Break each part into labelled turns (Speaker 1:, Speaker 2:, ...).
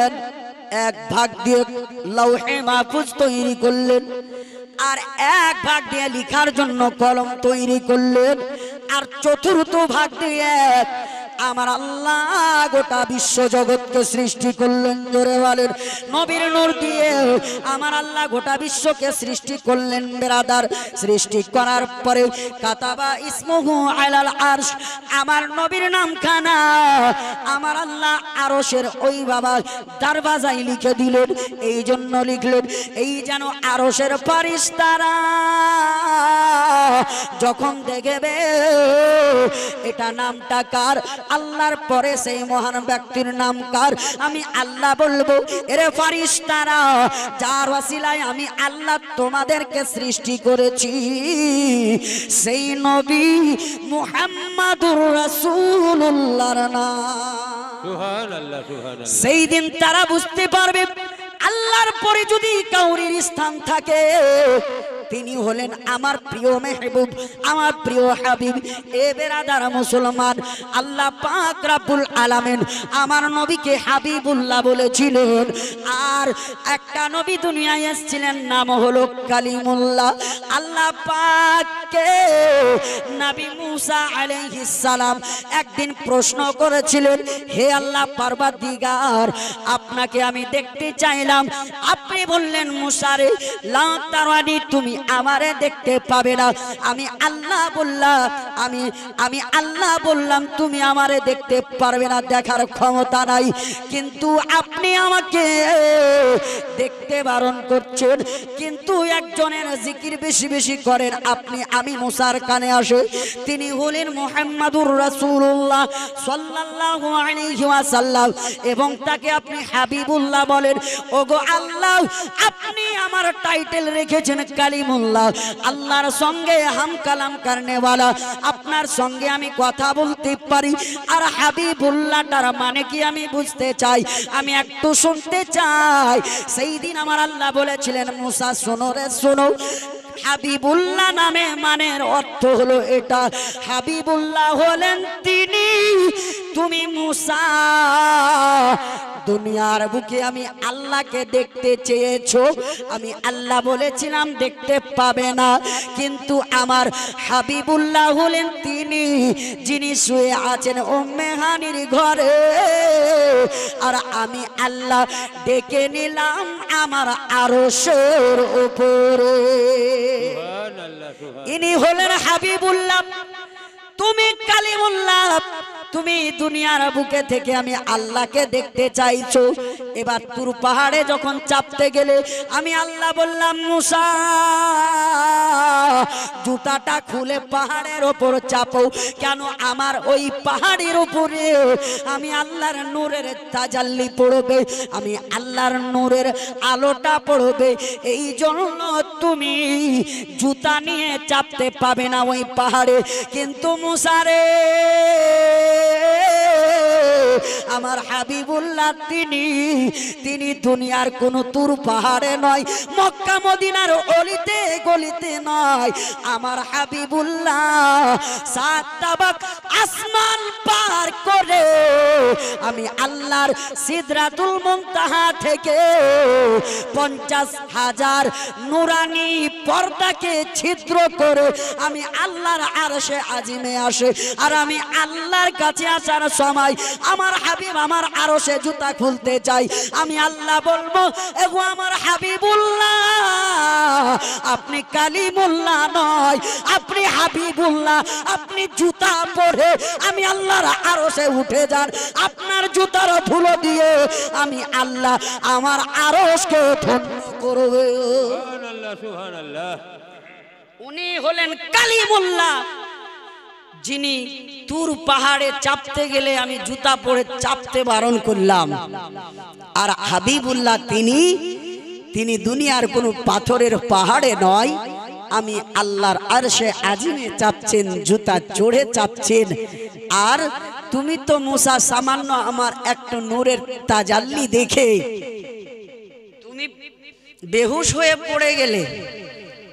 Speaker 1: করলেন, এক ভাগ দিয়ে লৌহে মাহফুজ তৈরি করলেন, আর এক ভাগ দিয়ে লেখার জন্য কলম তৈরি করলেন, আর চতুর্থ ভাগ দিয়ে আমার আল্লাহ গোটা বিশ্ব জগৎকে সৃষ্টি করলেন। জোরে বলেন, নবীর নূর দিয়ে আমার আল্লাহ গোটা বিশ্বকে সৃষ্টি করলেন। বেরাদার, সৃষ্টি করার পরে কাতাবা ইসমুহু আলাল আরশ, আমার নবীর নামখানা আমার আল্লাহ আরশের ওই বাবা দরওয়াজায় লিখে দিলেন। এই জন্য লিখলেন, এই যেন আরশের ফেরেশতারা যখন দেখবে এটা নামটা কার, আল্লাহর পরে সেই মহান ব্যক্তির নাম কার, আমি আল্লাহ বলবো, এরে ফেরেশতারা যার ওসিলায় আমি আল্লাহ তোমাদেরকে সৃষ্টি করেছি, সেই নবী মুহাম্মাদুর রাসূলুল্লাহর নাম।
Speaker 2: সুবহানাল্লাহ, সুবহানাল্লাহ।
Speaker 1: সেই দিন তারা বুঝতে পারবে আল্লাহর পরে যদি কাউরির স্থান থাকে, তিনি হলেন আমার প্রিয় মেহবুব, আমার প্রিয় হাবিব। এ বেরাদার মুসলমান, আল্লাহ পাক রব্বুল আলামিন আমার নবীকে হাবিবুল্লাহ বলেছিলেন। আর একটা নবী দুনিয়ায় এসেছিলেন, নাম হলো কালিমুল্লাহ। আল্লাহ পাককে নবী মুসা আলাইহিস সালাম একদিন প্রশ্ন করেছিলেন, হে আল্লাহ পারওয়ারদিগার, আপনাকে আমি দেখতে চাইলাম। আপনি বললেন, মুসা রে, লা তারানি, তুমি আমারে দেখতে পাবে না। আমি আল্লাহ বললাম, আমি আল্লাহ বললাম তুমি আমারে দেখতে পারবে না, দেখার ক্ষমতা নাই, কিন্তু আপনি আমাকে দেখতে বারণ করছেন। কিন্তু একজনের জিকির বেশি বেশি করেন আপনি, আমি মুসার কানে আসে, তিনি হলেন মুহাম্মাদুর রাসূলুল্লাহ সাল্লাল্লাহু আলাইহি ওয়াসাল্লাম, এবং তাকে আপনি হাবিবুল্লাহ বলেন। ওগো আল্লাহ, আপনি আমার টাইটেল রেখেছেন কালিমুল্লাহ, আল্লাহর সঙ্গে হাম কালাম করনে वाला, আপনার সঙ্গে আমি কথা বলতে পারি। আর হাবিবুল্লাহ তার মানে কি আমি বুঝতে চাই, আমি একটু শুনতে চাই। সেই দিন আমার আল্লাহ বলেছিলেন, মুসা শোনো রে শোনো, হাবিবুল্লাহ নামে মানের অর্থ হলো এটা, হাবিবুল্লাহ হলেন তিনি, তুমি মুসা দুনিয়ার বুকে আমি আল্লাহকে দেখতে চেয়েছো, আমি আল্লাহ বলেছিলাম দেখতে পাবে না, কিন্তু আমার হাবিবুল্লাহ হলেন তিনি, যিনি শুয়ে আছেন উম্মে হানির ঘরে, আর আমি আল্লাহ ডেকে নিলাম আমার আরশের উপরে। ইনি হলেন হাবিবুল্লাহ, তুমি কালিমুল্লাহ, তুমি দুনিয়ার বুকে থেকে আমি আল্লাহকে দেখতে চাইছো। এবার তুর পাহাড়ে যখন চাপতে গেলে আমি আল্লাহ বললাম, মুসা জুতাটা খুলে পাহাড়ের ওপর চাপো। কেন? আমার ওই পাহাড়ের উপরে আমি আল্লাহর নূরের তাজাল্লি পড়বে, আমি আল্লাহর নূরের আলোটা পড়বে, এই জন্য তুমি জুতা নিয়ে চাপতে পাবে না ওই পাহাড়ে। কিন্তু মুসা রে, আমার হাবিবুল্লাহ তিনি দুনিয়ার কোন তুর পাহাড়ে নয়, মক্কা মদিনার অলিতে গলিতে নয়, আমার হাবিবুল্লাহ সাত তাবাক আসমান পার করে আমি আল্লাহর সিদরাতুল মুনতাহা থেকে 50,000 নুরানি পর্দাকে ছিদ্র করে আমি আল্লাহর আরশে আজিমে আসে। আর আমি আল্লাহর কাছে আসার সময় আমার হাবিব আমার আরশে জুতা খুলতে চাই, আমি আল্লাহ বলবো, এগো আমার হাবিবুল্লাহ, আপনি কালিমুল্লাহ নয়, আপনি হাবিবুল্লাহ, আপনি জুতা পরে আমি আল্লাহর আরশে উঠে যান, আপনার জুতার ধুলো দিয়ে আমি আল্লাহ আমার আরশকে ধন্য করবে।
Speaker 2: সুবহানাল্লাহ, সুবহানাল্লাহ।
Speaker 1: উনি হলেন কালিমুল্লাহ, যিনি তুর পাহাড়ে চাপতে গেলে আমি জুতা পরে চাপতে বারণ করলাম। আর হাবিবুল্লাহ তিনি দুনিয়ার কোনো পাথরের পাহাড়ে নয়, আমি আল্লাহর আরশে আজিমে চাপছেন, জুতা চড়ে চাপছেন। আর তুমি তো মুসা সামান্য আমার একটা নূরের তাজাল্লি দেখে তুমি বেহুশ হয়ে পড়ে গেলে,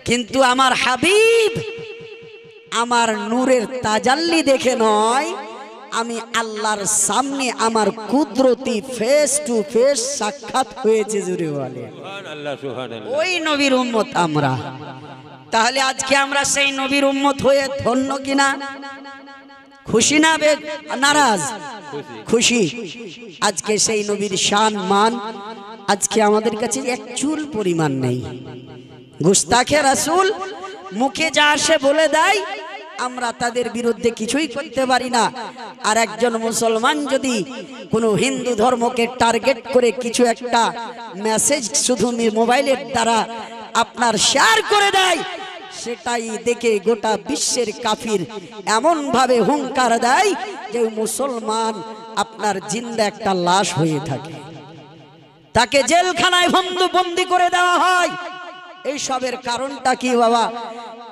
Speaker 1: কিন্তু আমার হাবিব আমার নূরের তাজাল্লি দেখে নয়, আমি আল্লাহর সামনে আমার কুদরতি ফেস টু ফেস সাক্ষাৎ হয়েছে, জুড়ে বলে
Speaker 2: সুবহানাল্লাহ সুবহানাল্লাহ।
Speaker 1: ওই নবীর উম্মত আমরা। তাহলে আজকে আমরা সেই নবীর উম্মত হয়ে ধন্য কিনা? খুশি না নারাজ? খুশি। আজকে সেই নবীর শান মান আজকে আমাদের কাছে এক চুল পরিমাণ নেই। গুস্তাখে রাসূল মুখে যা আসে বলে দেয়, আমরা তাদের বিরুদ্ধে কিছুই করতে পারি না। আর একজন মুসলমান যদি কোনো হিন্দু ধর্মকে টার্গেট করে কিছু একটা মেসেজ শুধু মোবাইলের দ্বারা আপনার শেয়ার করে দেয়, সেটাই দেখে গোটা বিশ্বের কাফির এমন ভাবে হুঙ্কার দেয় যে মুসলমান আপনার জিন্দা একটা লাশ হয়ে থাকে, তাকে জেলখানায় বন্দি করে দেওয়া হয়। এই সবের কারণটা কি বাবা?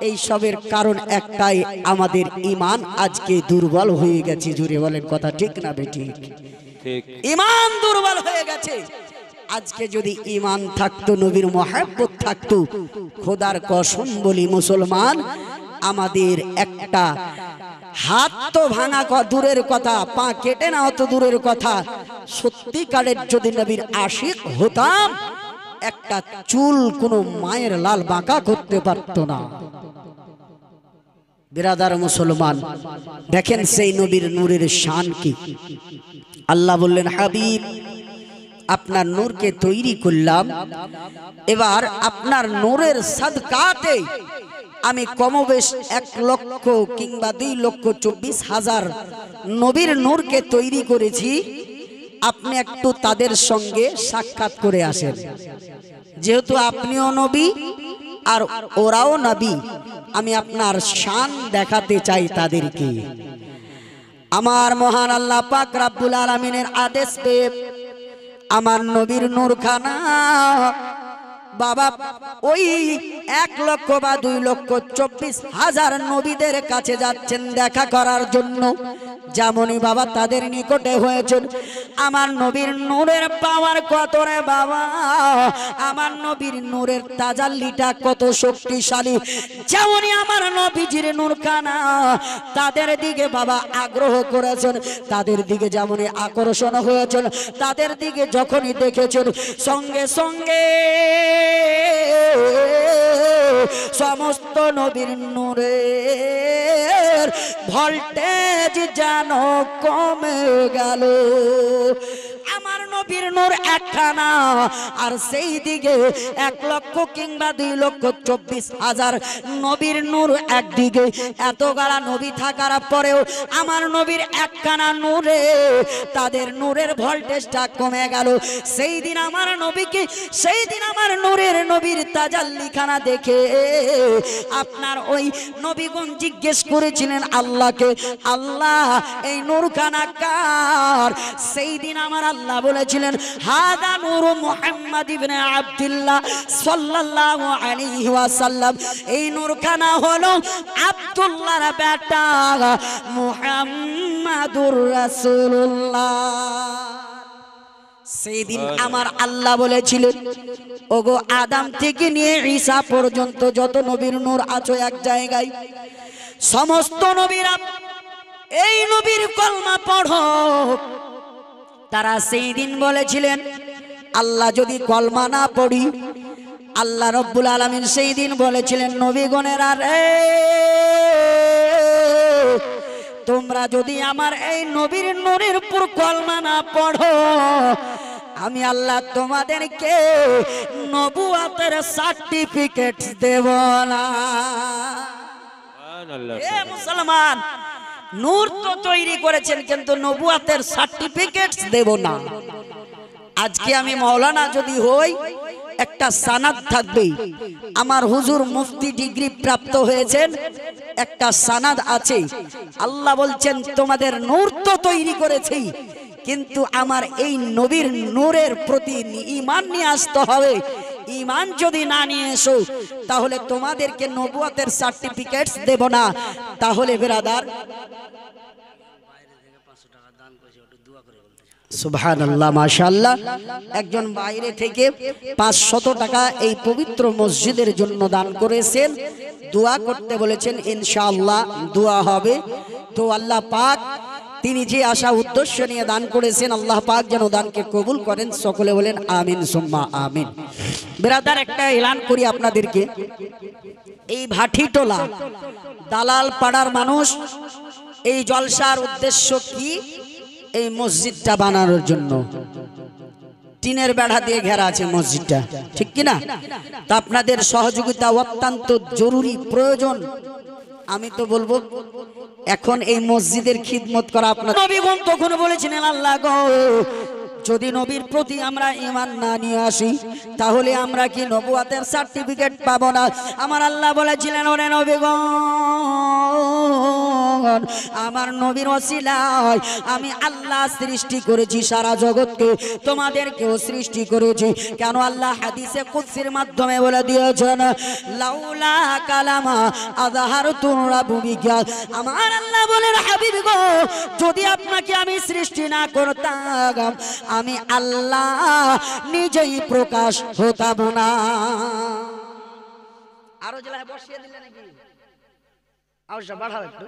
Speaker 1: এই সবের কারণ একটাই, আমাদের ঈমান আজকে দুর্বল হয়ে গেছে। জুড়ে বলেন কথা ঠিক না বেঠিক?
Speaker 2: ঠিক।
Speaker 1: ঈমান দুর্বল হয়ে গেছে। আজকে যদি ঈমান থাকতো, নবীর মহব্বত থাকতো, খোদার কসম বলি মুসলমান, আমাদের একটা হাত তো ভাঙা দূরের কথা, পা কেটে না অত দূরের কথা, সত্যিকারের যদি নবীর আশিক হতাম, একটা চুল কোনো মায়ের লাল বাঁকা করতে পারতো না। বিরাদার মুসলমান, দেখেন সেই নবীর নূরের শান কি। আল্লাহ বললেন, হাবিব আপনার নূরকে তৈরি করলাম, এবার আপনার নূরের সাদকাতে আমি কমবেশ 1 লক্ষ কিংবা 2,24,000 নবীর নূরকে তৈরি করেছি। আপনি একটু তাদের সঙ্গে সাক্ষাৎ করে আসেন, যেহেতু আপনিও নবী আর ওরাও নবী, আমি আপনার শান দেখাতে চাই তাদেরকে। আমার মহান আল্লাহ পাক রব্বুল আলামিনের আদেশ পেয়ে আমার নবীর নূরখানা বাবা ওই 1 লক্ষ বা 2,24,000 নবীদের কাছে যাচ্ছেন দেখা করার জন্য। যেমনই বাবা তাদের নিকটে হয়েছেন, আমার নবীর নূরের পাওয়ার কত রে বাবা, আমার নবীর নূরের তাজাল্লিটা কত শক্তিশালী। যেমনই আমার নবীজির নূরখানা তাদের দিকে বাবা আগ্রহ করেছেন, তাদের দিকে যেমনই আকর্ষণ হয়েছেন, তাদের দিকে যখনই দেখেছেন, সঙ্গে সঙ্গে সমস্ত নবীর নূরের ভোল্টেজ যেন কমে গেল। আমার নবীর নূর একখানা, আর সেই দিকে 1 লক্ষ কিংবা 2,24,000 নবীর নূর একদিকে। এত গালা নবী থাকার পরেও আমার নবীর একখানা নূরে তাদের নূরের ভোল্টেজটা কমে গেল। সেই দিন আমার নবীকে, সেই দিন আমার নবীর তাজাল্লিখানা দেখে আপনার ওই নবীগণ জিজ্ঞেস করেছিলেন আল্লাহকে, আল্লাহ এই নূরখানা কার? সেই দিন আমার আল্লাহ বলেছিলেন, হাদা নূর মুহাম্মদ ইবনে আব্দুল্লাহ সাল্লাল্লাহু আলাইহি ওয়াসাল্লাম। এই নূরখানা হলো আব্দুল্লাহর বেটা মুহাম্মাদুর রাসূলুল্লাহ। সেদিন আমার আল্লাহ বলেছিলেন, ওগো আদম থেকে নিয়ে ঈসা পর্যন্ত যত নবীর নূর আছো এক জায়গায়, সমস্ত নবীরা এই নবীর কলমা পড়ো। তারা সেই দিন বলেছিলেন, আল্লাহ যদি কলমা না পড়ি, আল্লাহ রব্বুল আলামিন সেই দিন বলেছিলেন, নবীগণেরা রে, তোমরা যদি আমার এই নবীর নূরের উপর কলমা না পড়ো, আমি আল্লাহ তোমাদেরকে নবুয়তের সার্টিফিকেট দেব না। এ মুসলমান, নূর তো তৈরি করেছেন, কিন্তু নবুয়তের সার্টিফিকেট দেব না। আজকে আমি মাওলানা যদি হই, একটা সানাদ থাকবে, আমার হুজুর মুফতি ডিগ্রি প্রাপ্ত হয়েছেন, একটা সানাদ আছে। আল্লাহ বলছেন, তোমাদের নূর তো তৈরি করেছি, কিন্তু আমার এই নবীর নূরের প্রতি ঈমান নিয়ে আসতে হবে। ঈমান যদি না নিয়ে এসো, তাহলে তোমাদেরকে নবুয়তের সার্টিফিকেটস দেব না। তাহলে ব্রাদার, সুবহানাল্লাহ, মাশাআল্লাহ, একজন বাইরে থেকে 500 টাকা এই পবিত্র মসজিদের জন্য দান করেছেন। দোয়া করতে বলেছেন, ইনশাআল্লাহ দোয়া হবে। তো আল্লাহ পাক তিনি যে আশা উদ্দেশ্য নিয়ে দান করেছেন আল্লাহ পাক যেন দানকে কবুল করেন। সকলে বলেন আমিন সুম্মা আমিন। ব্রাদার, একটা এলান করি আপনাদেরকে, এই ভাটিটোলা দালাল পাড়ার মানুষ এই জলসার উদ্দেশ্য কি? এই মসজিদটা বানানোর জন্য। টিনের বেড়া দিয়ে ঘেরা আছে মসজিদটা, ঠিক কিনা? তা আপনাদের সহযোগিতা অত্যন্ত জরুরি, প্রয়োজন। আমি তো বলবো এখন এই মসজিদের খিদমত করা আপনার। নবীগণ তখন বলেছিলেন, আল্লাহ গো, যদি নবীর প্রতি আমরা ঈমান না নিয়ে আসি তাহলে আমরা কি নবুয়তের সার্টিফিকেট পাবো না? আমার আল্লাহ বলেছিলেন, ওরে নবীগণ, আমার নবীর ওসিলায় আমি আল্লাহ সৃষ্টি করেছি সারা জগৎকে, তোমাদেরকেও সৃষ্টি করেছি। কেন? আল্লাহ হাদিসে কুদসির মাধ্যমে বলে দিয়েছেন, লাউলা কালামা আযহারতু রাব্বিকা। আমার আল্লাহ বলেন, হাবিব গো, যদি আপনাকে আমি সৃষ্টি না করতাম আমি আল্লাহ নিজেই প্রকাশ হতাম না। আরো জেলায় বসিয়ে দিলে নাকি? আওয়াজটা বাড়াও একটু।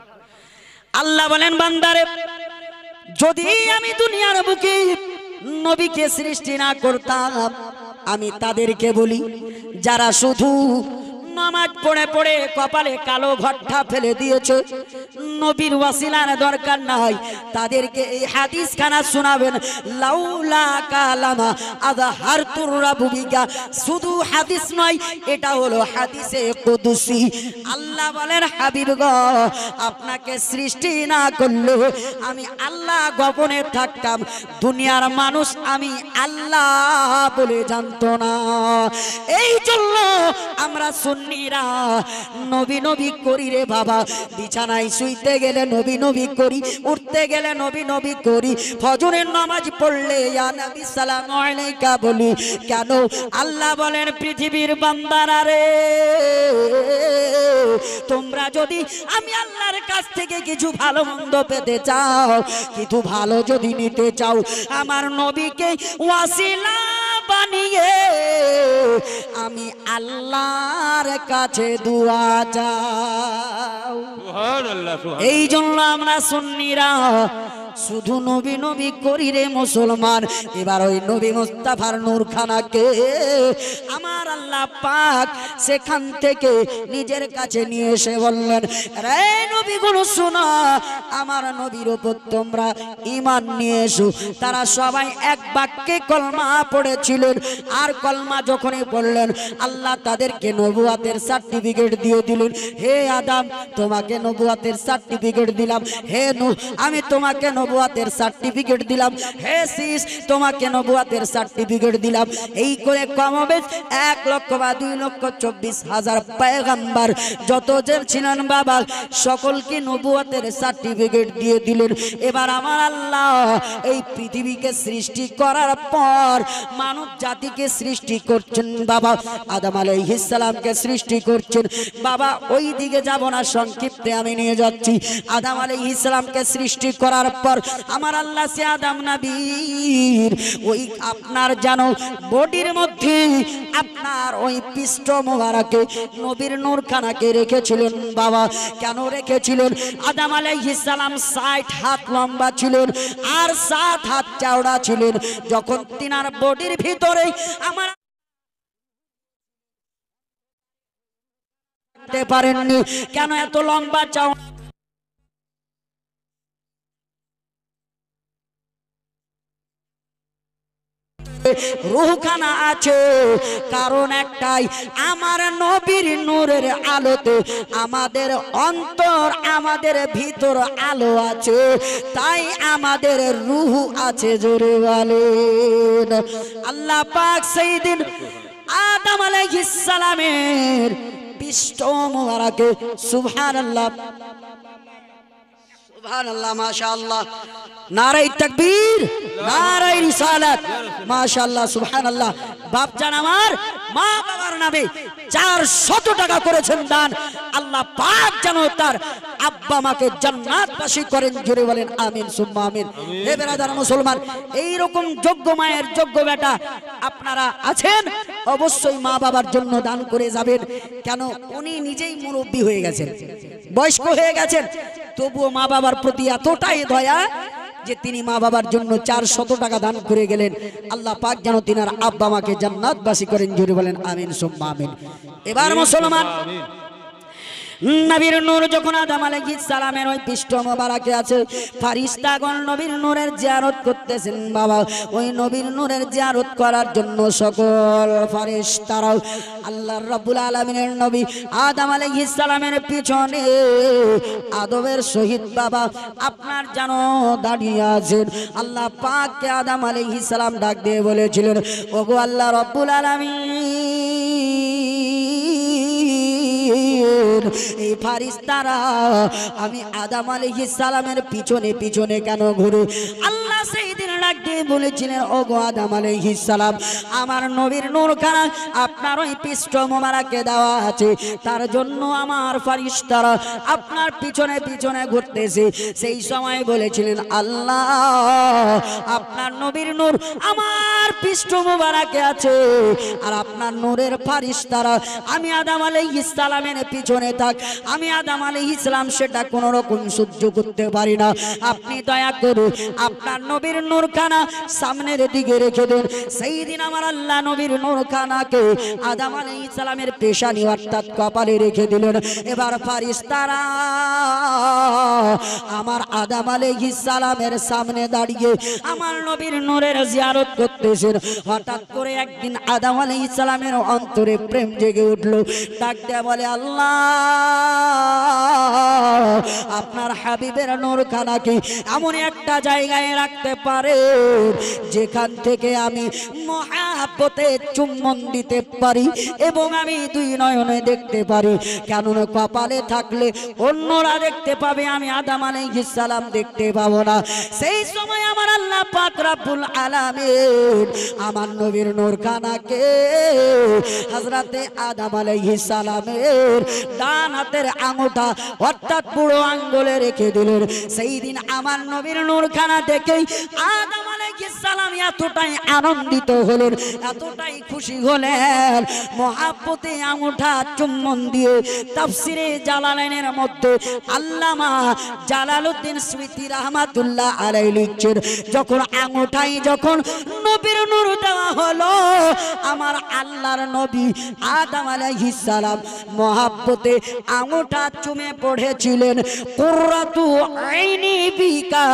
Speaker 1: আল্লাহ বলেন, বান্দারে, যদি আমি দুনিয়ার বুকে নবীকে সৃষ্টি না করতাম, আমি তাদেরকে বলি যারা শুধু নামাজ পড়ে পড়ে কপালে কালো ঘট্টা ফেলে দিয়েছে, নবীর ওয়াসিলার দরকার নাই, তাদেরকে এই হাদিস খানা শোনাবেন, লাউলা কালামা আযহারতু রাব্বিকা। শুধু হাদিস নয়, এটা হলো হাদিসে কুদসি। আল্লাহ বলেন, হাবিব গো, আপনাকে সৃষ্টি না করলে আমি আল্লাহ গোপনে থাকতাম, দুনিয়ার মানুষ আমি আল্লাহ বলে জানতো না। এই জন্য আমরা সুন্নিরা নবী নবী করি রে বাবা। বিছানায় শুইতে গেলে নবী নবী করি, উঠতে গেলে নবী নবী করি, ফজরের নামাজ পড়লে ইয়া নবী সালামু আলাইকা বলি। কেন? আল্লাহ বলেন, পৃথিবীর বান্দারা রে, তোমরা যদি আমি আল্লাহর কাছ থেকে কিছু ভালো মন্দ পেতে চাও, কিছু ভালো যদি নিতে চাও, আমার নবীকে ওয়াসিলা বানিয়ে আমি আল্লাহর কাছে দুয়া চাও।
Speaker 2: সুবহানাল্লাহ।
Speaker 1: এই জন্য আমরা সুন্নিরা শুধু নবী নবী করি রে মুসলমান। এবার ওই নবী মুস্তাফার নূরখানাকে আমার আল্লাহ পাক সেখান থেকে নিজের কাছে নিয়ে এসে বললেন, রে নবীগুলো শোনো, আমার নবীর উপর তোমরা ঈমান নিয়ে এসো। তারা সবাই এক বাক্যে কলমা পড়েছিলেন, আর কলমা যখনই পড়লেন আল্লাহ তাদেরকে নবুয়তের সার্টিফিকেট দিয়ে দিলেন। হে আদম, তোমাকে নবুয়তের সার্টিফিকেট দিলাম। হে নূহ, আমি তোমাকে নবুয়তের সার্টিফিকেট দিলাম। হে শীষ, তোমাকে নবুয়তের সার্টিফিকেট দিলাম। এই করে কমবেশ 1,00,000 বা 2,24,000 পয়গম্বর যত যে ছিলেন বাবা, সকলকে নবুয়তের সার্টিফিকেট দিয়ে দিলেন। এবার আমার আল্লাহ এই পৃথিবীকে সৃষ্টি করার পর মানব জাতিকে সৃষ্টি করছেন বাবা। আদম আলাইহিস সালামকে সৃষ্টি করছেন বাবা। ওই দিকে যাব না, সংক্ষিপ্তে আমি নিয়ে যাচ্ছি। আদম আলাইহিস সালামকে সৃষ্টি করার পর আমার আল্লাহ সে আদম নবীর ওই আপনার জানো বডির মধ্যে আপনার ওই পৃষ্ঠ মোবারকে নবীর নূরখানাকে রেখেছিলেন বাবা। কেন রেখেছিলেন? আদম আলাইহিস সালাম 60 হাত লম্বা ছিলেন আর 7 হাত চওড়া ছিলেন। যখন তিনার বডির ভিতরে আমার পারেননি, কেন এত লম্বা চওড়া রূহখানা আছে? কারণ একটাই, আমার নবীর নূরের আলোতে আমাদের অন্তর, আমাদের ভিতর আলো আছে, তাই আমাদের রূহ আছে। জোরে বলেন আল্লাহ পাক সেই দিন আদম আলাইহিস সালামের পৃষ্ঠ মোবারকে সুবহানাল্লাহ সুবহানাল্লাহ মাশাআল্লাহ, নারায়ে তাকবীর, নারায়ে রিসালাত, মাশাআল্লাহ সুবহানাল্লাহ। বাপজান আমার মা বাবার নামে 400 টাকা করেছেন দান। আল্লাহ পাক যেন তার আব্বা মাকে জান্নাতবাসী করেন। জোরে বলেন আমিন সুম্মা আমিন। হে বেরাদার মুসলমান, এই রকম যোগ্য মায়ের যোগ্য বেটা আপনারা আছেন, অবশ্যই মা বাবার জন্য দান করে যাবেন। কেন? উনি নিজেই মুরব্বী হয়ে গেছেন, বয়স্ক হয়ে গেছেন, তবুও মা বাবার প্রতি এতটাই দয়া যে তিনি মা বাবার জন্য 400 টাকা দান করে গেলেন। আল্লাহ পাক যেন তিনার আব্বা মাকে জান্নাতবাসী করেন, জোরে বলেন আমিন সুম্মা আমিন। এবার মুসলমান, নবীর নূর যখন আদম আলাইহিস সালামের ওই পৃষ্ঠ মোবারকে আছে, ফারিস্তাগণ নবীর নূরের জিয়ারত করতেছেন। বাবা, ওই নবীর নূরের জিয়ারত করার জন্য সকল ফারিস্তারা আল্লাহর রাব্বুল আলামিনের নবী আদম আলাইহিস সালামের পিছনে আদবের সহিত বাবা আপনার যেন দাঁড়িয়ে আছেন। আল্লাহ পাককে আদম আলাইহিস সালাম ডাক দিয়ে বলেছিলেন, ওগো আল্লাহ রাব্বুল আলামিন, এই ফারিস্তারা আমি আদম আলাইহিস সালামের পিছনে পিছনে কেন ঘুরে? আল্লাহ সেই দিন ডাক দিয়ে বলেছিলেন, ওগো আদম আলাইহিস সালাম, আমার নবীর নূরখানা আপনার ওই পৃষ্ঠ মোবারকে দেওয়া আছে, তার জন্য আমার ফারিস্তারা আপনার পিছনে পিছনে ঘুরতেছে। সেই সময় বলেছিলেন, আল্লাহ আপনার নবীর নূর আমার পৃষ্ঠ মোবারকে আছে, আর আপনার নূরের ফারিস্তারা আমি আদম আলাইহিস সালামের পিছনে থাক, আমি আদম আলাইহিস সালাম সেটা কোনো রকম সহ্য করতে পারি না। আপনি দয়া করে আপনার নবীর নূরখানা সামনের দিকে রেখে দেন। সেই দিন আমার আল্লাহ নবীর নূরখানাকে আদম আলাইহিস সালামের পেশানি অর্থাৎ কপালে রেখে দিলেন। এবার ফারিস্তারা আমার আদম আলাইহিস সালামের সামনে দাঁড়িয়ে আমার নবীর নূরের জিয়ারত করতেছেন। হঠাৎ করে একদিন আদম আলাইহিস সালামের অন্তরে প্রেম জেগে উঠলো। ডাক দিয়ে বলে, আল্লাহ আপনার হাবিবের নূরখানাকে এমন একটা জায়গায় রাখতে পারে যেখান থেকে আমি মহাব্বতে চুম্বন দিতে পারি এবং আমি দুই নয়নে দেখতে পারি। কেননা কপালে থাকলে অন্যরা দেখতে পাবে, আমি আদম আলাইহিস সালাম দেখতে পাবো না। সেই সময় আমার আল্লাহ পাক রব্বুল আলামিন আমার নবীর নূরখানাকে হযরতে আদম আলাইহিস সালামের ডান হাতের আঙুঠা অর্থাৎ বুড়ো আঙ্গুলে রেখে দিলেন। সেই দিন আমার নবীর নূরখানা দেখেই আদম আলাইহিস সালাম এতটাই আনন্দিত হলেন, এতটাই খুশি হলেন, মহাব্বতে আঙুঠা চুম্বন দিয়ে তাফসিরে জালালাইনের মধ্যে আল্লামা জালালউদ্দিন সুয়ুতী রাহমাতুল্লাহ আলাইহি লিখছেন, যখন আঙুঠাই যখন নবীর নূর দেওয়া হলো, আমার আল্লাহর নবী আদম আলাইহিস সালাম মহাব্বতে আঙুঠা চুমে পড়েছিলেন, কুররাতু আইনি বিকা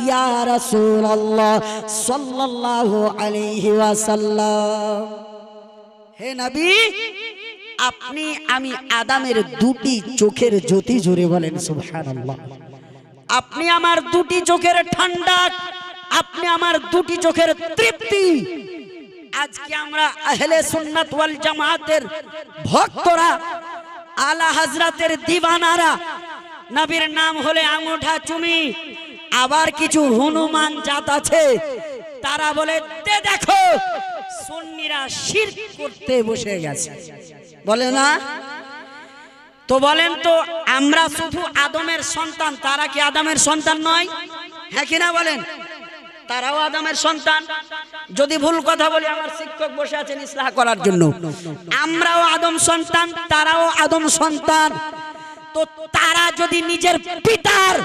Speaker 1: ইয়া রাসূলুল্লাহ সাল্লাল্লাহু আলাইহি ওয়াসাল্লাম। হে নবী, আপনি আমি আদমের দুটি চোখের জ্যোতি, জোরে বলেন সুবহানাল্লাহ। আপনি আমার দুটি চোখের ঠান্ডা, আপনি আমার দুটি চোখের তৃপ্তি। আজকে আমরা আহলে সুন্নাত ওয়াল জামাতের ভক্তরা, আলা হযরতের দিওয়ানারা, নবীর নাম হলে আঙুঠা চুমি। আবার কিছু হনুমান জাত আছে, তারা বলে দেখো সুন্নিরা শিরক করতে বসে গেছে, বলে না? তো বলেন তো, আমরা শুধু আদমের সন্তান, তারা কি আদমের সন্তান নয়? হ্যাঁ কিনা বলেন? তারাও আদমের সন্তান। যদি ভুল কথা বলি, আমার শিক্ষক বসে আছেন ইসলাহ করার জন্য। আমরাও আদম সন্তান, তারাও আদম সন্তান। তো তারা যদি নিজের পিতার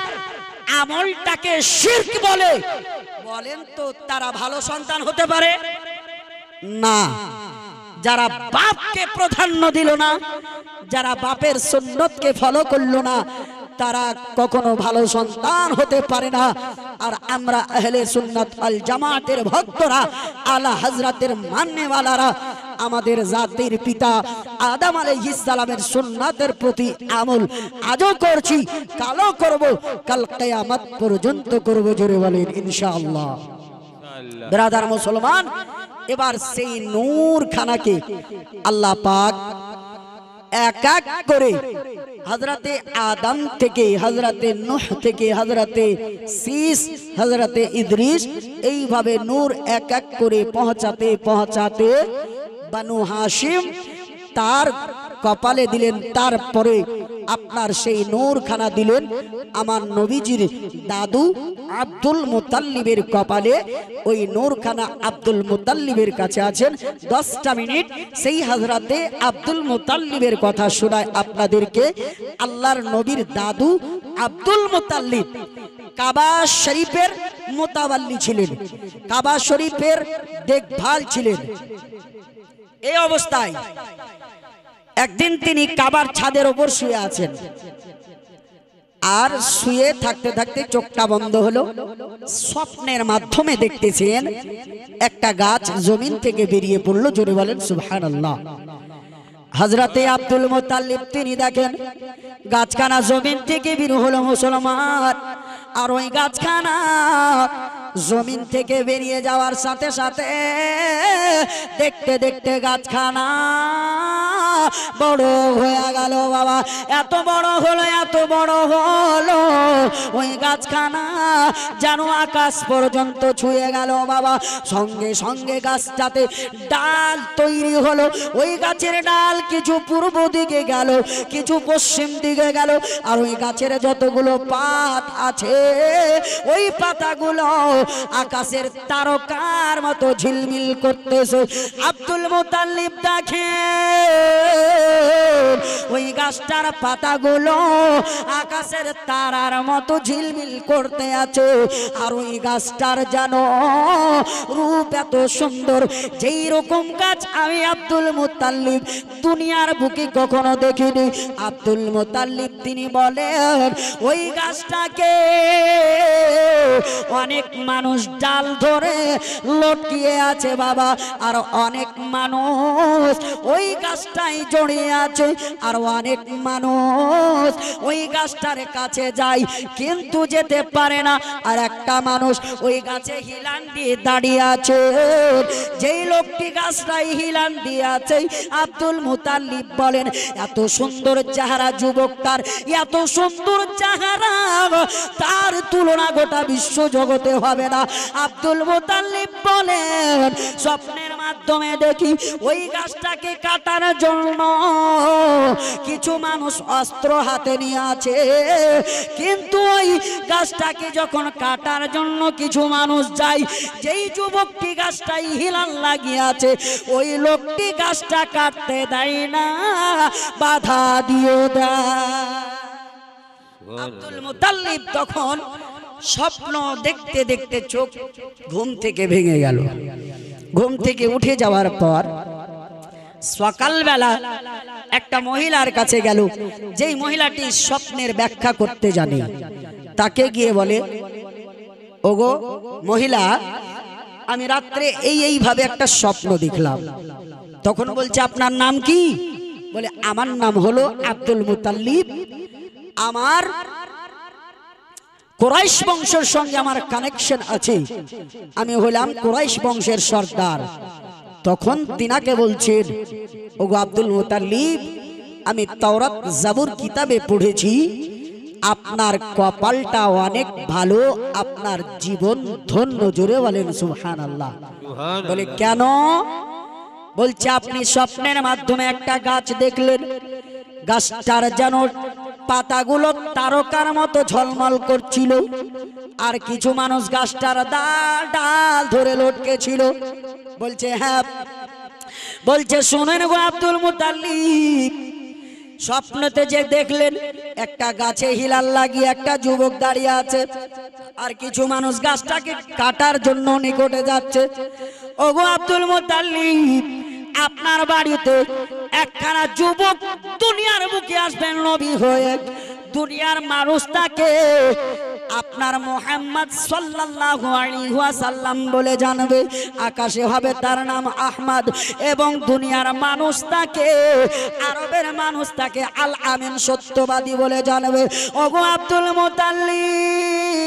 Speaker 1: আমলটাকে শিরক বলে, বলেন তো তারা ভালো সন্তান হতে পারে? না। যারা বাপকে প্রাধান্য দিল না, যারা বাপের সুন্নতকে ফলো করলো না, তারা কখনো ভালো সন্তান হতে পারে না। আর আমরা আহলে সুন্নাত আল জামাতের ভক্তরা, আলা হযরতের মাননেওয়ালারা, আমাদের জাতির পিতা আদম আলাইহিস সালামের সুন্নাতের প্রতি আমল আজও করছি, কালও করব, কাল কিয়ামত পর্যন্ত করব, জোরে বলেন ইনশাআল্লাহ। ব্রাদার মুসলমান, এবার সেই নূর খানাকে আল্লাহ পাক এক এক করে হযরতে আদম থেকে, হযরতে নূহ থেকে, হযরতে শীস, হযরতে ইদ্রিস, এইভাবে নূর এক এক করে পৌঁছাতে পৌঁছাতে বানু হাশিম তার কপালে দিলেন। তারপরে আপনার সেই নূরখানা দিলেন আমার নবীজির দাদু আব্দুল মুতাল্লিবের কপালে। ওই নূরখানা আব্দুল মুতাল্লিবের কাছে আছেন। 10টা মিনিট সেই হযরতে আব্দুল মুতাল্লিবের কথা শোনায় আপনাদেরকে। আল্লাহর নবীর দাদু আব্দুল মুতাল্লিব কাবা শরীফের মোতাওয়াল্লি ছিলেন, কাবা শরীফের দেখভাল ছিলেন। এই অবস্থায় একদিন তিনি কাবার ছাদের উপর শুয়ে আছেন, আর শুয়ে থাকতে থাকতে চোখটা বন্ধ হলো। স্বপ্নের মাধ্যমে দেখতেছেন একটা গাছ জমিন থেকে বেরিয়ে পড়লো। জোরে বলেন সুবহানাল্লাহ। হযরতে আব্দুল মুতাল্লিব তিনি দেখেন গাছখানা জমিন থেকে বের হলো মুসলমান, আর ওই গাছখানা জমিন থেকে বেরিয়ে যাওয়ার সাথে সাথে দেখতে দেখতে গাছখানা বড় হয়ে গেল। বাবা এত বড় হলো, এত বড় হলো, ওই গাছখানা যেন আকাশ পর্যন্ত ছুঁয়ে গেল। বাবা সঙ্গে সঙ্গে গাছটাতে ডাল তৈরি হলো। ওই গাছের ডাল কিছু পূর্ব দিকে গেল, কিছু পশ্চিম দিকে গেল, আর ওই গাছের যতগুলো পাত আছে ওই পাতাগুলো আকাশের তারকার মতো ঝিলমিল করতেছে। আব্দুল মুতাল্লিব দেখে ওই গাছটার পাতাগুলো আকাশের তারার মতো ঝিলমিল করতে আছে, আর ওই গাছটার যেন রূপ এত সুন্দর, যেই রকম গাছ আমি আব্দুল মুতাল্লিব দুনিয়ার বুকে কখনো দেখিনি। আব্দুল মুতাল্লিব তিনি বলেন ওই গাছটাকে অনেক মানুষ ডাল ধরে লটকিয়ে আছে বাবা, আর অনেক মানুষ ওই গাছটাই জড়িয়ে আছে, আর অনেক মানুষ ওই গাছটার কাছে যায় কিন্তু যেতে পারে না। আর একটা মানুষ ওই গাছে হিলান দিয়ে দাঁড়িয়ে আছে। যেই লোকটি গাছটাই হিলান দিয়ে আছে, আব্দুল মুতাল্লিব বলেন এত সুন্দর চেহারা যুবকটার, এত সুন্দর চেহারা, তার তুলনা গোটা বিশ্ব জগতে হবে না। আব্দুল মুতাল্লিব বলেন স্বপ্নের মাধ্যমে দেখি ওই গাছটাকে কাটার জন্য কিছু মানুষ অস্ত্র হাতে নিয়ে আছে, কিন্তু ওই গাছটাকে যখন কাটার জন্য কিছু মানুষ যায়, যেই যুবকটি গাছটাই হিলান লাগিয়ে আছে ওই লোকটি গাছটা কাটতে দেয় না, বাধা দিয়ে দেয়। আব্দুল মুতাল্লিব তখন স্বপ্ন দেখতে দেখতে চোখ ঘুম থেকে ভেঙে গেল। ঘুম থেকে উঠে যাওয়ার পর সকালবেলা একটা মহিলার কাছে গেল, যেই মহিলাটি স্বপ্নের ব্যাখ্যা করতে জানে। তাকে গিয়ে বলে ওগো মহিলা, আমি রাত্রে এইভাবে একটা স্বপ্ন দেখলাম। তখন বলছে আপনার নাম কি? বলে আমার নাম হলো আব্দুল মুতাল্লিব, আমার কুরাইশ বংশের সঙ্গে আমার কানেকশন আছে, আমি হলাম কুরাইশ বংশের সর্দার। তখন তিনাকে বলছেন ওগো আব্দুল মুতাল্লিব, আমি তাওরাত জাবুর কিতাবে পড়েছি আপনার কপালটা অনেক ভালো, আপনার জীবন ধন্য। জোরে বলেন সুবহানাল্লাহ। বলে কেন? বলছে আপনি স্বপ্নের মাধ্যমে একটা গাছ দেখলেন, গাছটার যেন পাতাগুলো তারকার মতো ঝলমল করছিল, আর কিছু মানুষ গাছটার ডাল ধরে লটকে ছিল। বলছে হ্যাঁ। বলছে শুনেন গো আব্দুল মুতাল্লিব, স্বপ্নতে যে দেখলেন একটা গাছে হিলাল লাগিয়ে একটা যুবক দাঁড়িয়ে আছে, আর কিছু মানুষ গাছটাকে কাটার জন্য নিকটে যাচ্ছে। ওগো আব্দুল মুতাল্লিব, আপনার বাড়িতে একখানা যুবক দুনিয়ার বুকে আসবেন নবী হয়ে, দুনিয়ার মানুষ তাকে আপনার মুহাম্মদ সাল্লাল্লাহু আলাইহি ওয়াসাল্লাম বলে জানবে, আকাশে হবে তার নাম আহমদ, এবং দুনিয়ার মানুষ তাকে, আরবের মানুষ তাকে আল আমিন সত্যবাদী বলে জানবে। ওগো আব্দুল মুতাল্লিব,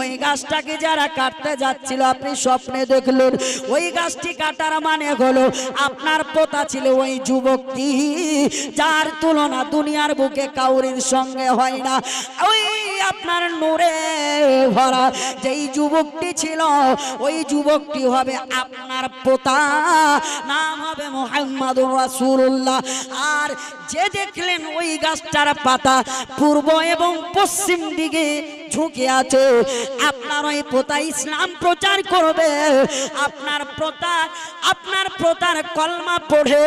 Speaker 1: ওই গাছটাকে যারা কাটতে যাচ্ছিল আপনি স্বপ্নে দেখলেন, ওই গাছটি কাটার মানে হলো আপনার পোতা ছিল ওই যুবকটি, যার তুলনা দুনিয়ার বুকে কাউরির সঙ্গে হয় না। ওই আপনার নূরে ভরা যেই যুবকটি ছিল ওই যুবকটি হবে আপনার পোতা, নাম হবে মুহাম্মাদুর রাসূলুল্লাহ। আর যে দেখলেন ওই গাছটার পাতা পূর্ব এবং পশ্চিম দিকে ঝুঁকে আছে, আপনার ওই পোতা ইসলাম প্রচার করবে, আপনার প্রতার কলমা পড়ে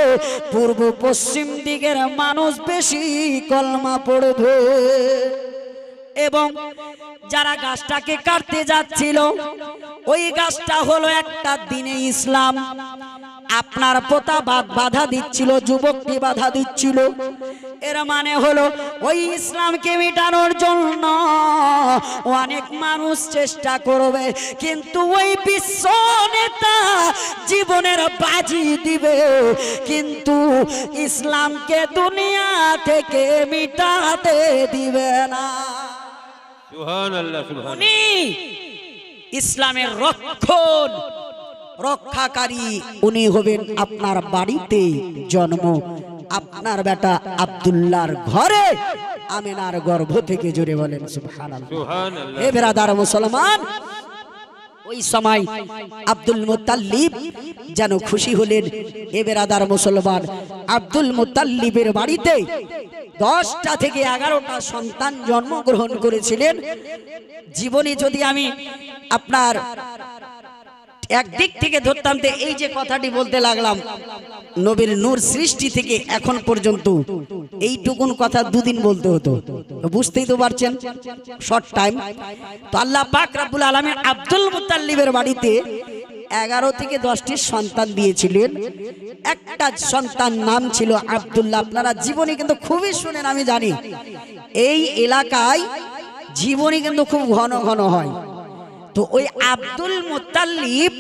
Speaker 1: পূর্ব পশ্চিম দিকের মানুষ বেশি কলমা পড়বে। এবং যারা গাছটাকে কাটতে যাচ্ছিল ওই গাছটা হলো একটা দিনে ইসলাম। আপনার পোতা বাধা দিচ্ছিল, যুবকটি বাধা দিচ্ছিল। এর মানে হলো ওই ইসলামকে মিটানোর জন্য অনেক মানুষ চেষ্টা করবে, কিন্তু ওই বিশ্ব নেতা জীবনের বাজি দিবে, কিন্তু ইসলামকে দুনিয়া থেকে মিটাতে দিবে না।
Speaker 2: সুবহানাল্লাহ, সুবহানাল্লাহ।
Speaker 1: উনি ইসলামের রক্ষাকারী, উনি হবেন আপনার বাড়িতে জন্ম, আপনার বেটা আব্দুল্লাহর ঘরে আমিনার গর্ভ থেকে। জোরে বলেন সুবহানাল্লাহ।
Speaker 2: সুবহানাল্লাহ।
Speaker 1: হে বেরাদার মুসলমান, ওই সময় আব্দুল মুত্তালিব যেন খুশি হলেন। এ বেরাদার মুসলমান, আব্দুল মুত্তালিবের বাড়িতে 10টা থেকে 11টা সন্তান জন্মগ্রহণ করেছিলেন। জীবনে যদি আমি আপনার একদিক থেকে ধরতাম, এই যে কথাটি বলতে লাগলাম, নবীর নূর সৃষ্টি থেকে এখন পর্যন্ত এইটুকুন কথা 2 দিন বলতে হতো, বুঝতেই তো পারছেন, শর্ট টাইম। তো আল্লাহ পাক রব্বুল আলামিন আব্দুল মুত্তালিবের বাড়িতে 11 থেকে 10টি সন্তান দিয়েছিলেন। একটা সন্তান নাম ছিল আব্দুল্লাহ। আপনারা জীবনী কিন্তু খুবই শুনেন, আমি জানি এই এলাকায় জীবনী কিন্তু খুব ঘন ঘন হয়। তো ওই আব্দুল মুত্তালিব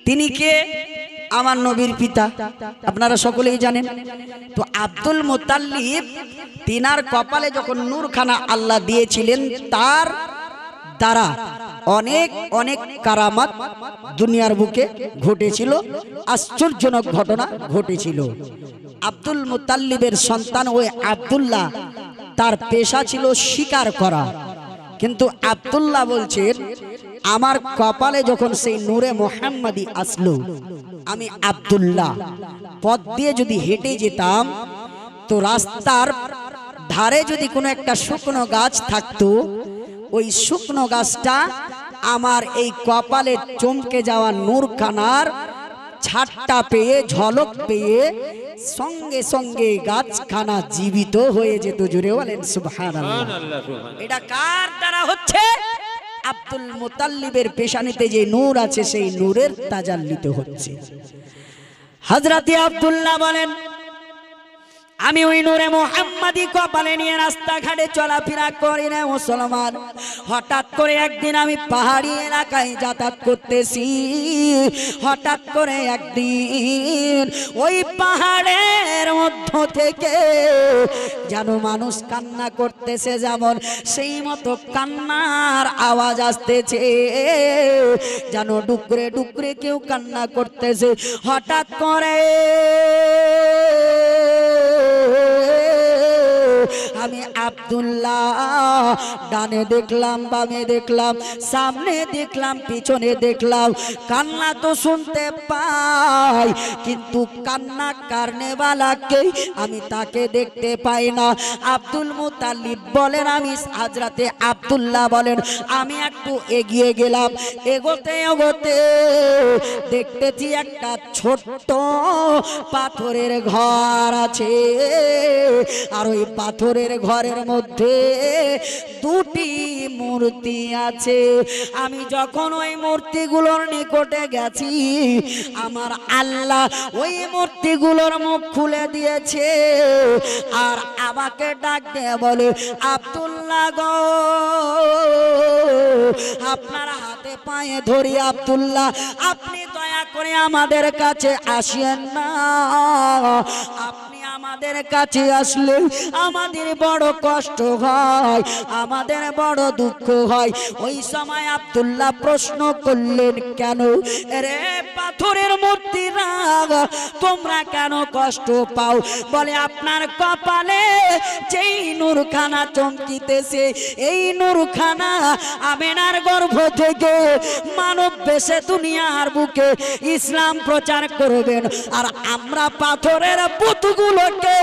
Speaker 1: তিনি কে? আমার নবীর পিতা, আপনারা সকলেই জানেন। তো আব্দুল মুত্তালিব তিনার কপালে যখন নূরখানা আল্লাহ দিয়েছিলেন, তার দ্বারা অনেক অনেক কারামাত দুনিয়ার বুকে ঘটেছিল, আশ্চর্যজনক ঘটনা ঘটেছিল। আব্দুল মুত্তালিবের সন্তান ওই আব্দুল্লাহ, তার পেশা ছিল শিকার করা, কিন্তু আব্দুল্লাহ বলছেন আমার কপালে যখন সেই নূরে মুহাম্মাদি আসলো, আমি আব্দুল্লাহ পথ দিয়ে যদি হেঁটে যেতাম, তো রাস্তার ধারে যদি কোনো একটা শুকনো গাছ থাকতো, ওই শুকনো গাছটা আমার এই কপালে চমকে যাওয়া নূরখানার ছাটটা পেয়ে, ঝলক পেয়ে সঙ্গে সঙ্গে গাছখানা জীবিত হয়ে যেত। জোরে বলেন সুবহানাল্লাহ। এটা কার দ্বারা হচ্ছে? আব্দুল মুত্তালিবের পেশানিতে যে নূর আছে, সেই নূরের তাজাল্লিতে হচ্ছে। হযরতে আব্দুল্লাহ বলেন, আমি ওই নূরে মুহাম্মাদি কপালে নিয়ে রাস্তাঘাটে চলাফেরা করি না মুসলমান। হঠাৎ করে একদিন আমি পাহাড়ি এলাকায় যাতায়াত করতেছি। হঠাৎ করে একদিন ওই পাহাড়ের মধ্য থেকে যেন মানুষ কান্না করতেছে, যেমন সেই মতো কান্নার আওয়াজ আসতেছে, যেন ডুকরে ডুকরে কেউ কান্না করতেছে। হঠাৎ করে আমি আব্দুল্লাহ ডানে দেখলাম, বামে দেখলাম, সামনে দেখলাম, পিছনে দেখলাম, কান্না তো শুনতে পাই, কিন্তু কান্না কারনেওয়ালাকে আমি তাকে দেখতে পাই না। আব্দুল মুত্তালিব বলেন, আমি হযরতে আব্দুল্লাহ বলেন, আমি একটু এগিয়ে গেলাম। এগোতে এগোতে দেখতেছি একটা ছোট্ট পাথরের ঘর আছে, আর ওই পাথরের ঘরের মধ্যে 2টি মূর্তি আছে। আমি যখন ওই মূর্তিগুলোর নিকটে গেছি, আমার আল্লাহ ওই মূর্তিগুলোর মুখ খুলে দিয়েছে, আর আমাকে ডাক দিয়ে বলে, আব্দুল্লাহ গো, আপনার হাতে পায়ে ধরি আব্দুল্লাহ, আপনি দয়া করে আমাদের কাছে আসেন না। আপনি আমাদের কাছে আসলে আমাদের বড় কষ্ট হয়, আমাদের বড় দুঃখ হয়। ওই সময় আব্দুল্লাহ প্রশ্ন করলেন, কেন রে পাথরের মূর্তিরা, তোমরা কেন কষ্ট পাও? বলে, আপনার কপালে যেই নূরখানা চমকিতেছে, এই নূরখানা আমিনার গর্ভ থেকে মানব বেশে দুনিয়ার বুকে ইসলাম প্রচার করবেন, আর আমরা পাথরের পুতগুলোকে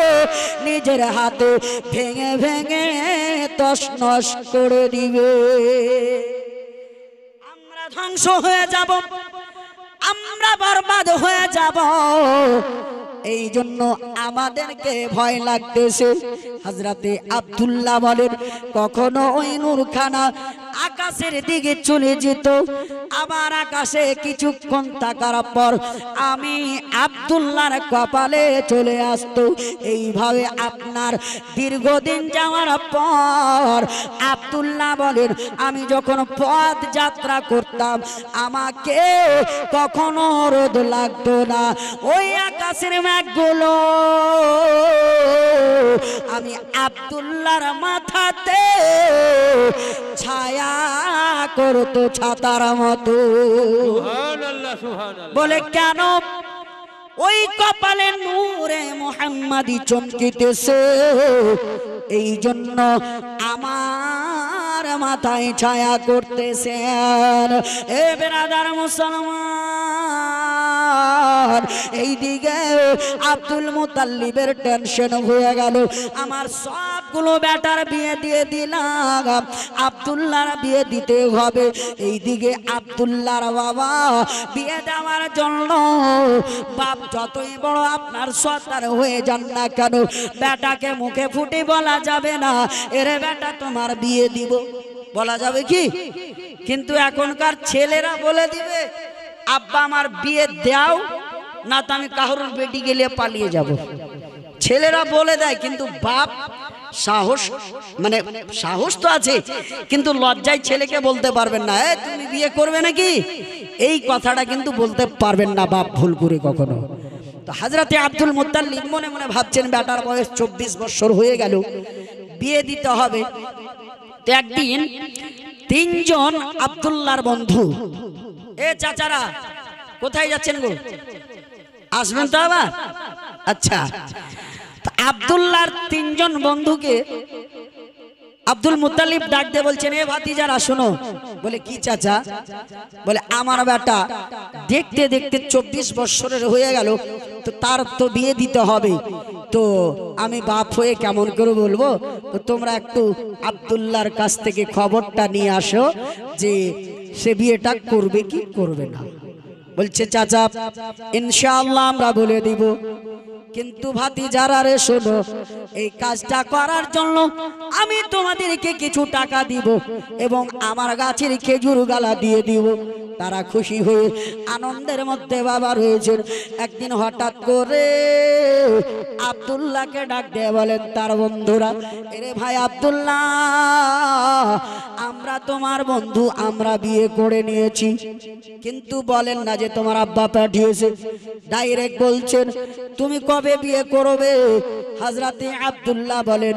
Speaker 1: নিজের হাতে ভেঙে ভেঙে তছনছ করে দিবে, আমরা ধ্বংস হয়ে যাব। আমরা বরবাদ হয়ে যাব। এই জন্য আমাদেরকে ভয় লাগতেছে। হযরতে আব্দুল্লাহ বলেন, কখনো ওই নূরখানা আকাশের দিকে চলে যেত, আবার আকাশে কিছুক্ষণ থাকার পর আমি আব্দুল্লাহর কপালে চলে আসতো। এইভাবে আপনার দীর্ঘদিন যাওয়ার পর আব্দুল্লাহ বলেন, আমি যখন পথ যাত্রা করতাম আমাকে কখনো রোদ লাগতো না। ওই আকাশের মেঘগুলো আমি আব্দুল্লাহর মাথাতে ছায়া করতো ছাতার মতো।
Speaker 2: সুবহানাল্লাহ সুবহানাল্লাহ।
Speaker 1: বলে কেন? ওই কপালে নূরে মুহাম্মাদি চমকিতেছে, এই জন্য আমার মাথায় ছায়া করতেছেন। এ বেরাদার মুসলমান, এইদিকে আব্দুল মুতাল্লিবের টেনশন হয়ে গেল, আমার সবগুলো বেটার বিয়ে দিয়ে দিলাম, আব্দুল্লাহর বিয়ে দিতে হবে। এইদিকে আব্দুল্লাহর বাবা বিয়ে দেওয়ার জন্য, বাপ যতই বড় আপনার সন্তান হয়ে যান না কেন, বেটাকে মুখে ফুটে বলা যাবে না এরে বেটা তোমার বিয়ে দিব, বলা যাবে কি? কিন্তু এখনকার ছেলেরা বলে দিবে, আব্বা আমার বিয়ে দাও না তো আমি কাহরুর বেটি গেলে পালিয়ে যাব। ছেলেরা বলে দেয়, কিন্তু বাপ সাহস, মানে সাহস তো আছে কিন্তু লজ্জায় ছেলেকে বলতে পারবেন না, তুমি বিয়ে করবে নাকি, এই কথাটা কিন্তু বলতে পারবেন না বাপ ভুল করে কখনো। তো হযরতে আব্দুল মুত্তালিব মনে মনে ভাবছেন, বেটার বয়স 24 বছর হয়ে গেল, বিয়ে দিতে হবে। তো একদিন তিনজন আব্দুল্লাহর বন্ধু, এ চাচারা কোথায় যাচ্ছেন গো, আসবেন তো আবার? আচ্ছা, আব্দুল্লাহর তিনজন বন্ধুকে আব্দুল মুত্তালিব ডাক দিয়ে বলছেন, এ ভাতিজারা শোনো। বলে কি চাচা? বলে আমার বেটা দেখতে দেখতে 24 বছরের হয়ে গেল, তো তার তো বিয়ে দিতে হবে, তো আমি বাপ হয়ে কেমন করে বলবো, তো তোমরা একটু আব্দুল্লাহর কাছ থেকে খবরটা নিয়ে আসো যে সে বিয়েটা করবে কি করবে না। বলছে চাচা ইনশাআল্লাহ আমরা বলে দিব, কিন্তু ভাতিজারা রে শোনো, এই কাজটা করার জন্য আমি তোমাদেরকে কিছু টাকা দিব এবং আমার গাছের খেজুর গালা দিয়ে দিব। তারা খুশি হয়ে আনন্দের মধ্যে বাবা রয়েছেন। একদিন হঠাৎ করে আব্দুল্লাহকে ডাক দিয়ে বলেন তার বন্ধুরা, এরে ভাই আব্দুল্লাহ, আমরা তোমার বন্ধু, আমরা বিয়ে করে নিয়েছি, কিন্তু বলেন না যে তোমার আব্বা পাঠিয়েছে, ডাইরেক্ট বলছেন তুমি কবে বিয়ে করবে? হযরতে আব্দুল্লাহ বলেন,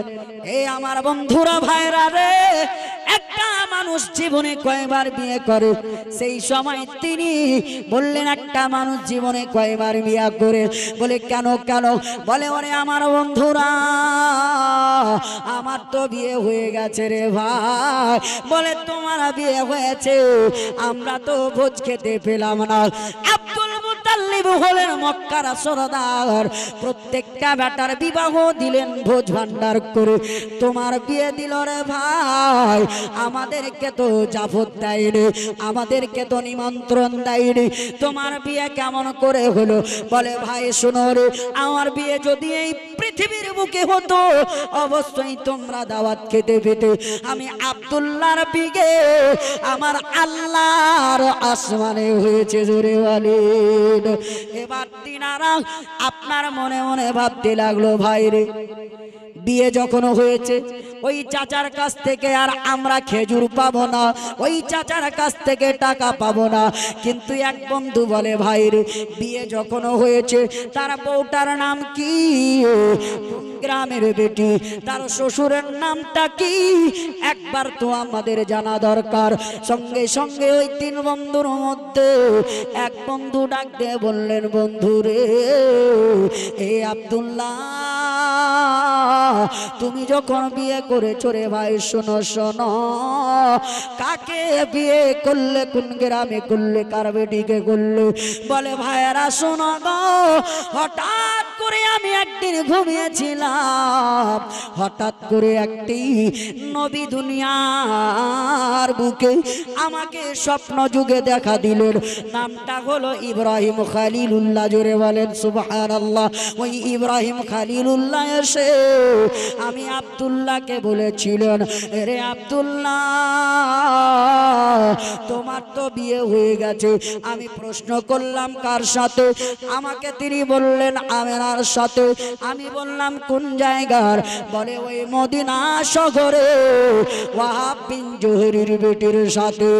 Speaker 1: এই আমার বন্ধুরা ভাইরা রে, একটা মানুষ জীবনে কয়বার বিয়ে করে? সেই সময় তিনি বললেন, একটা মানুষ জীবনে কয়বার বিয়ে করে? বলে কেন কেন? বলে ওরে আমার বন্ধুরা, আমার তো বিয়ে হয়ে গেছে রে ভাই। বলে তোমার বিয়ে হয়েছে, আমরা তো ভোজ খেতে পেলাম না। আব্দুল মুত্তালিব হলেন মক্কার সরদার, প্রত্যেকটা বেটার বিবাহ দিলেন ভোজ ভান্ডার করে। তোমার বিয়ে দিল রে ভাই, আমাদেরকে তো জাফত দেয়নি, আমাদেরকে তো নিমন্ত্রণ দেয়নি, তোমার বিয়ে কেমন করে হলো? বলে ভাই শোনো রে, আমার বিয়ে যদি এই পৃথিবীর বুকে হতো অবশ্যই তোমরা দাওয়াত খেতে পেতে। আমি আব্দুল্লাহর বিয়ে আমার আল্লাহর আসমানে হয়েছে, জোরে বলেন। এবার তিনারা আপনার মনে মনে ভাবতে লাগলো, ভাই রে বিয়ে যখন হয়েছে, ওই চাচার কাছ থেকে আর আমরা খেজুর পাবো না, ওই চাচার কাছ থেকে টাকা পাবো না। কিন্তু এক বন্ধু বলে, ভাই রে বিয়ে যখন হয়েছে, তার বউটার নাম কি? গ্রামের বেটি, তার শ্বশুরের নামটা কি? একবার তো আমাদের জানা দরকার। সঙ্গে সঙ্গে ওই তিন বন্ধুর মধ্যে এক বন্ধু ডাক দিয়ে বললেন, বন্ধু রে, এ আব্দুল্লাহ, তুমি যখন বিয়ে করেছো রে ভাই, শোনো শোনো, কাকে বিয়ে করলে, কোন গ্রামে করলে, কার বেটিকে করলে? বলে ভাইয়েরা শোনো গো, হঠাৎ করে আমি একদিন ঘুমিয়েছিলাম, হঠাৎ করে একটি নবী দুনিয়ার বুকে আমাকে স্বপ্ন যুগে দেখা দিলেন। নামটা হলো ইব্রাহিম খলিলুল্লাহ। জোরে বলেন সুবহানাল্লাহ। ওই ইব্রাহিম খলিলুল্লাহ এসে আমি আব্দুল্লাহকে বলেছিলেন, রে আব্দুল্লাহ, তোমার তো বিয়ে হয়ে গেছে। আমি প্রশ্ন করলাম কার সাথে? আমাকে তিনি বললেন আমেনার সাথে। আমি বললাম কোন জায়গার? বলে ওই মদিনা শহরে ওয়াহাব বিন জোহরির বেটির সাথে।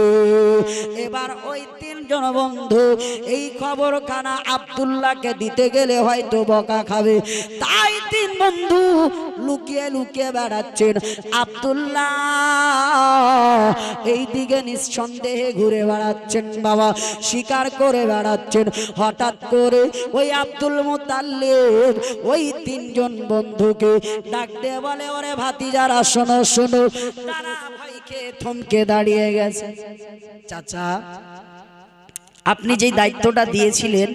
Speaker 1: এবার ওই তিনজন বন্ধু এই খবরখানা আব্দুল্লাহকে দিতে গেলে হয়তো বকা খাবে, তাই তিন বন্ধু লুকিয়ে লুকিয়ে বেড়াচ্ছেন। আব্দুল্লাহ এই দিকে নিঃসন্দেহে ঘুরে বেড়াচ্ছেন, বাবা শিকার করে বেড়াচ্ছেন। হঠাৎ করে ওই আব্দুল মুতাল্লিব ওই তিনজন বন্ধুকে ডাক দিয়ে বলে, ওরে ভাতিজারা শোনো শোনো। তারা ভয়কে থমকে দাঁড়িয়ে গেছে। চাচা, আপনি যেই দায়িত্বটা দিয়েছিলেন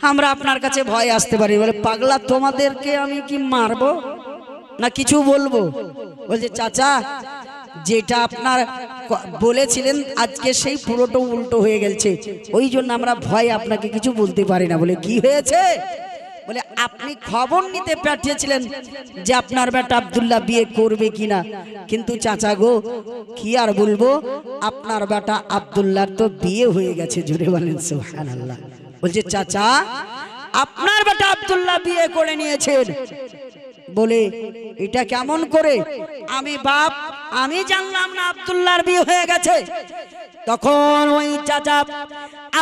Speaker 1: আমরা আপনার কাছে ভয় আসতে পারি। বলে, পাগলা, তোমাদেরকে আমি কি মারবো না কিছু বলবো? বলছে, চাচা যেটা আপনার বলেছিলেন আজকে সেই পুরোটা উল্টো হয়ে গেছে, ওই জন্য আমরা ভয় আপনাকে কিছু বলতে পারি না। বলে, কি হয়েছে? বলে, আপনি খবর নিতে পাঠিয়েছিলেন যে আপনার বেটা আব্দুল্লাহ বিয়ে করবে কিনা, কিন্তু চাচা গো কি আর বলবো, আপনার বেটা আব্দুল্লাহর তো বিয়ে হয়ে গেছে। জোরে বলেন সুবহানাল্লাহ। বলছে, চাচা আপনার বেটা আব্দুল্লাহ বিয়ে করে নিয়েছেন। বলে, এটা কেমন করে? আমি বাপ, আমি জানলাম না আব্দুল্লাহর বিয়ে হয়ে গেছে। তখন ওই চাচা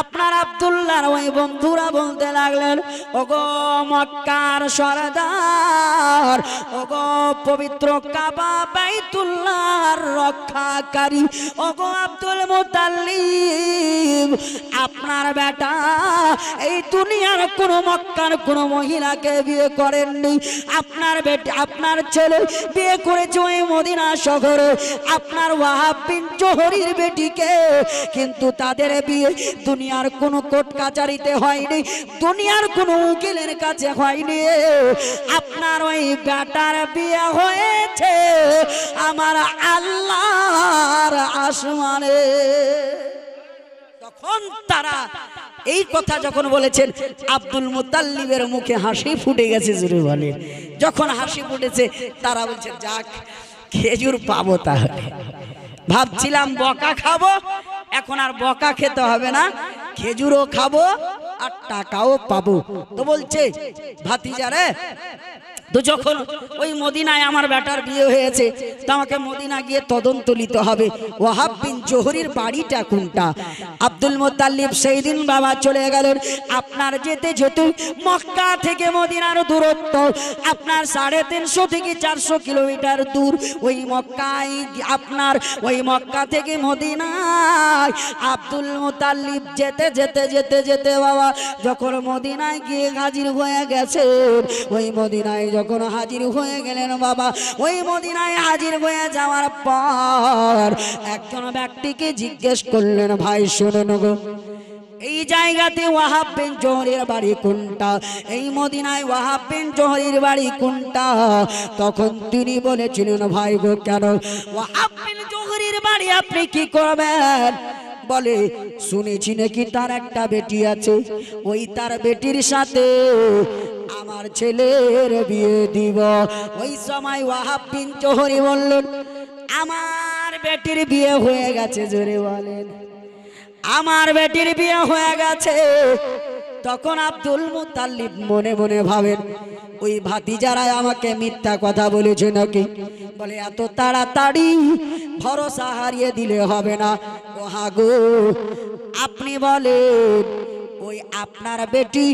Speaker 1: আপনার আব্দুল্লাহর ওই বন্ধুরা বলতে লাগলেন, ওগো মক্কার সরদার, ওগো পবিত্র কাবা বাইতুল্লাহর রক্ষাকারী, ওগো আব্দুল মুতাল্লিব, আপনার বেটা এই দুনিয়ার কোন মক্কার কোন মহিলাকে বিয়ে করেননি। আপনার বেটা, আপনার ছেলে বিয়ে করেছে ওই মদিনা শহরে আপনার ওয়াহাব বিন জোহরির বেটিকে, কিন্তু তাদের বিয়ে দুনিয়ার কোন কোর্ট কাচারিতে হয়নি, দুনিয়ার কোন উকিলের কাছে হয়নি। আপনার ওই বেটার বিয়ে হয়েছে আমার আল্লাহর আসমানে। তখন তারা এই কথা যখন বলেছেন, আব্দুল মুতাল্লিবের মুখে হাসি ফুটে গেছে। জোরে বলে, যখন হাসি ফুটেছে তারা বলছে, যাক খেজুর পাবো। তাহলে ভাবছিলাম বকা খাবো, এখন আর বকা খেতে হবে না, খেজুরও খাবো আর টাকাও পাবো। তো বলছে, ভাতিজারে, তো যখন ওই মদিনায় আমার বেটার বিয়ে হয়েছে, তো আমাকে মদিনা গিয়ে তদন্ত নিতে হবে, ওয়াহাব বিন জোহরির বাড়িটা কোনটা। আব্দুল মুতাল্লিব সেই দিন বাবা চলে গেলেন। আপনার যেতে যেতে মক্কা থেকে মদিনার দূরত্ব আপনার 350 থেকে 400 কিলোমিটার দূর। ওই মক্কায় আপনার ওই মক্কা থেকে মদিনায় আব্দুল মুতাল্লিব যেতে যেতে যেতে যেতে বাবা যখন মদিনায় গিয়ে হাজির হয়ে গেছে, ওই মদিনায় যখন হাজির হয়ে গেলেন বাবা, ওই মদিনায় হাজির হয়ে যাওয়ার পর একজন ব্যক্তিকে জিজ্ঞেস করলেন, ভাই শুনুন গো, এই জায়গাতে ওয়াহাব বিন জোহরির বাড়ি কোনটা? এই মদিনায় ওয়াহাব বিন জোহরির বাড়ি কোনটা? তখন তিনি বলেছিলেন, ভাই গো, কেন ওয়াহাব বিন জোহরির বাড়ি আপনি কি করবেন? বলে, শুনেছি নাকি তার একটা বেটি আছে, ওই তার বেটির সাথে আমার ছেলের বিয়ে দিব। ওই সময় ওয়াহাব বিন জোহরি বললেন, আমার বেটির বিয়ে হয়ে গেছে। জোরে বলেন, আমার বেটির বিয়ে হয়ে গেছে। তখন আব্দুল মুতাল্লিব মনে মনে ভাবেন, ওই ভাতিজারাই আমাকে মিথ্যা কথা বলেছে নাকি? বলে, এত তাড়াতাড়ি ভরসা হারিয়ে দিলে হবে না। ও হাগো, আপনি বলেন, ওই আপনার বেটি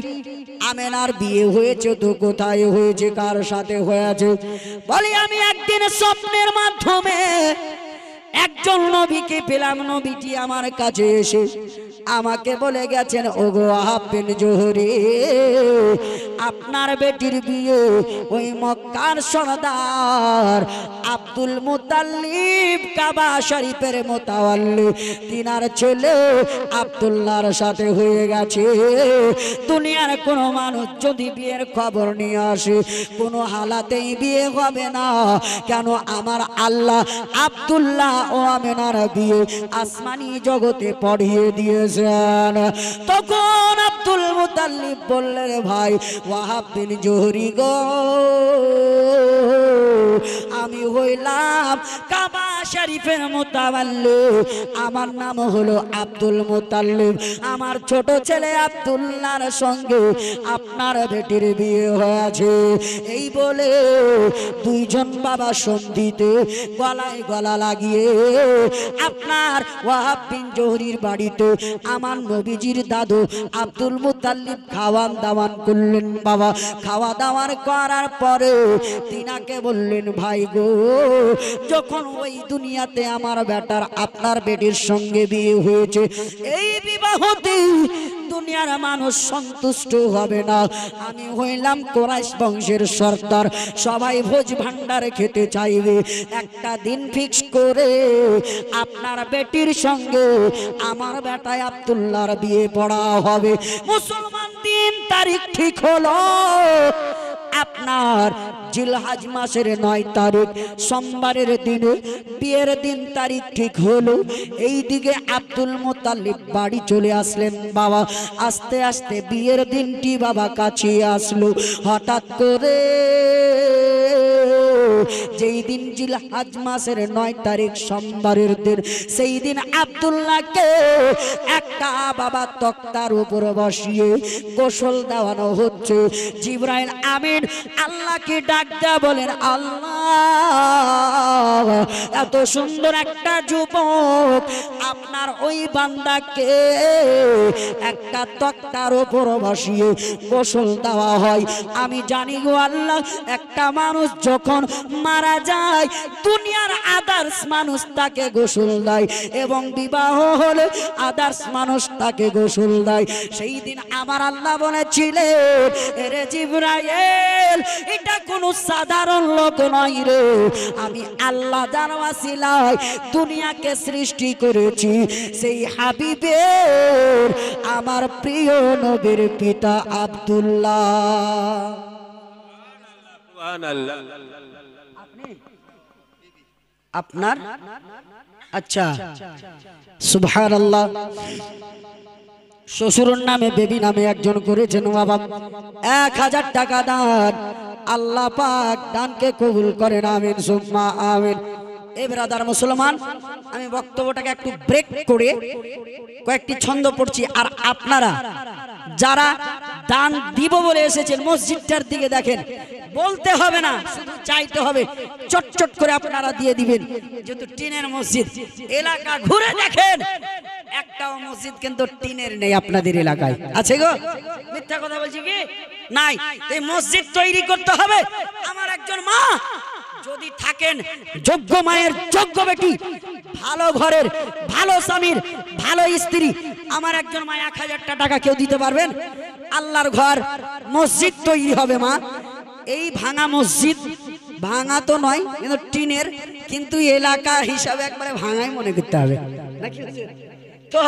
Speaker 1: আমেনার বিয়ে হয়েছে তো কোথায় হয়েছে, কার সাথে হয়েছে? বলে, আমি একদিন স্বপ্নের মাধ্যমে একজন নবীকে পেলাম, নবীটি আমার কাছে এসে আমাকে বলে গেছেন, ওগো ওয়াহাব বিন জোহরি, আপনার বেটির বিয়ে ওই মক্কার সরদার আব্দুল মুতাল্লিব কাবা শরীফের মোতাওয়াল্লি তিনার ছেলে আব্দুল্লাহর সাথে হয়ে গেছে। দুনিয়ার কোনো মানুষ যদি বিয়ের খবর নিয়ে আসে, কোনো হালাতেই বিয়ে হবে না। কেন? আমার আল্লাহ আব্দুল্লাহ ও আমেনার বিয়ে আসমানি জগতে পড়িয়ে দিয়েছেন। তখন আব্দুল মুতাল্লিব বললেন, ভাই ওয়াহাব বিন জোহরি গো, আমি হইলাম কাবা শরীফের মোতাওয়াল্লি, আমার নাম হলো আব্দুল মুতাল্লিব, আমার ছোট ছেলে আব্দুল্লাহর সঙ্গে আপনার বেটির বিয়ে হয়েছে। এই বলে দুইজন বাবা সন্ধিতে গলায় গলা লাগিয়ে আপনার ওয়াহাব বিন জোহরির বাড়িতে আমার নবীজির দাদু আব্দুল মুতাল্লিব খাওয়ান দাওয়ান করলেন। বাবা খাওয়া দাওয়ার করার পরে তিনাকে বললেন, ভাই গো, যখন ওই দুনিয়াতে আমার বেটার আপনার বেটির সঙ্গে বিয়ে হয়েছে, এই বিবাহতে দুনিয়ার মানুষ সন্তুষ্ট হবে না। আমি হইলাম কুরাইশ বংশের সর্দার, সবাই ভোজ ভান্ডার খেতে চাইবে। একটা দিন ফিক্স করে আপনার বেটির সঙ্গে আমার বেটায় আব্দুল্লাহর বিয়ে পড়া হবে। মুসলমান দিন তারিখ ঠিক হলো আপনার জিলহজ মাসের 9 তারিখ সোমবারের দিনে বিয়ের দিন তারিখ ঠিক হলো। এই দিকে আব্দুল মুতাল্লিব বাড়ি চলে আসলেন। বাবা আস্তে আস্তে বিয়ের দিনটি বাবা কাছে আসলো। হঠাৎ করে যেই দিন জিলহজ মাসের 9 তারিখ সোমবারের দিন, সেই দিন আব্দুল্লাহকে একটা বাবা তক্তার উপর বসিয়ে গোসল দেওয়ানো হচ্ছে। জিবরাইল আমিন আল্লাহকে ডাক দেয়া বলেন, আল্লাহ, এত সুন্দর একটা যুবক আপনার ওই বান্দাকে একটা তক্তার উপর বসিয়ে গোসল দেওয়া হয়। আমি জানি গো আল্লাহ, একটা মানুষ যখন মারা যায় দুনিয়ার আদার্স মানুষ তাকে গোসল দেয়, এবং বিবাহ হলে আদার্স মানুষ তাকে গোসল দেয়। সেই দিন আমার আল্লাহ বলেছিলেন, এরে জিবরাইল, এটা কোনো সাধারণ লোক নয় রে, আমি আল্লাহ যার ওয়াসিলায় দুনিয়াকে সৃষ্টি করেছি, সেই হাবিবের আমার প্রিয় নবীর পিতা আব্দুল্লাহ। আপনার আচ্ছা, সুবহানাল্লাহ। শ্বশুরের নামে বেবি নামে একজন করেছেন বাবা 1000 টাকা দান। আল্লাহ পাক দানকে কবুল করেন, আমিন সুম্মা আমিন। এই ব্রাদার মুসলমান, আমি বক্তব্যটাকে একটু ব্রেক করে কয়েকটি ছন্দ পড়ছি। আর আপনারা যারা দান দিব বলে এসেছেন মসজিদটার দিকে দেখেন, বলতে হবে না, শুধু চাইতে হবে, চটচট করে আপনারা দিয়ে দিবেন। যেহেতু টিনের মসজিদ, এলাকা ঘুরে দেখেন একটাও মসজিদ কিন্তু টিনের নেই আপনাদের এলাকায়। আছে গো? মিথ্যা কথা বলছি কি? নাই। এই মসজিদ তৈরি করতে হবে। আমার একজন মা যদি থাকেন, যোগ্য মায়ের যোগ্য বেটি, ভালো ঘরের ভালো স্বামীর ভালো স্ত্রী, আমার একজন মা 1000 টাকা কেউ দিতে পারবেন? আল্লাহর ঘর মসজিদ তৈরি হবে মা। এই ভাঙা মসজিদ, ভাঙা তো নয় কিন্তু টিনের, কিন্তু এলাকা হিসাবে একবারে ভাঙাই মনে করতে হবে নাকি? তো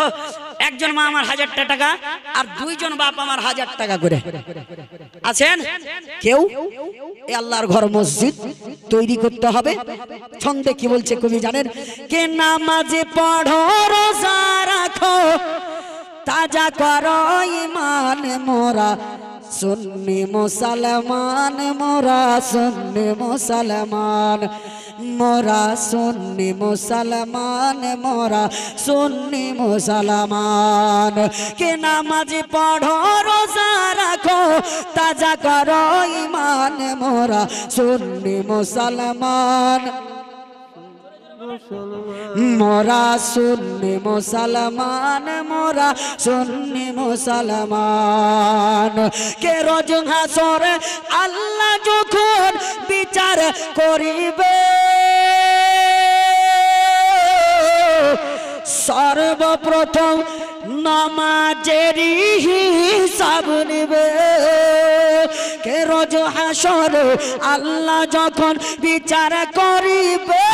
Speaker 1: একজন মা আমার 1000 টাকা আর দুইজন বাপ আমার 1000 টাকা করে আছেন কেউ? এই আল্লাহর ঘর মসজিদ তৈরি করতে হবে। ছন্দে কি বলছে কবি জানেন? কে নামাজে পড়ো, রোজা রাখো, তাজা করো ঈমান মোরা, সুন্নি মুসলমান মোরা, সুন্নি মুসলমান মোরা, সুন্নি মুসলমান মোরা, সুন্নি মুসলমান। কে নামাজ পড়ো, রোজা রাখো, তাজা করো ঈমান মোরা, সুন্নি মুসলমান মোরা, সুন্নি মুসলমান মোরা, সুন্নি মুসলমান। কে রোজ হাসরে আল্লাহ যখন বিচার করিবে, সর্বপ্রথম নামাজেরই হিসাব নেবে কে রোজ হাসরে আল্লাহ যখন বিচার করিবে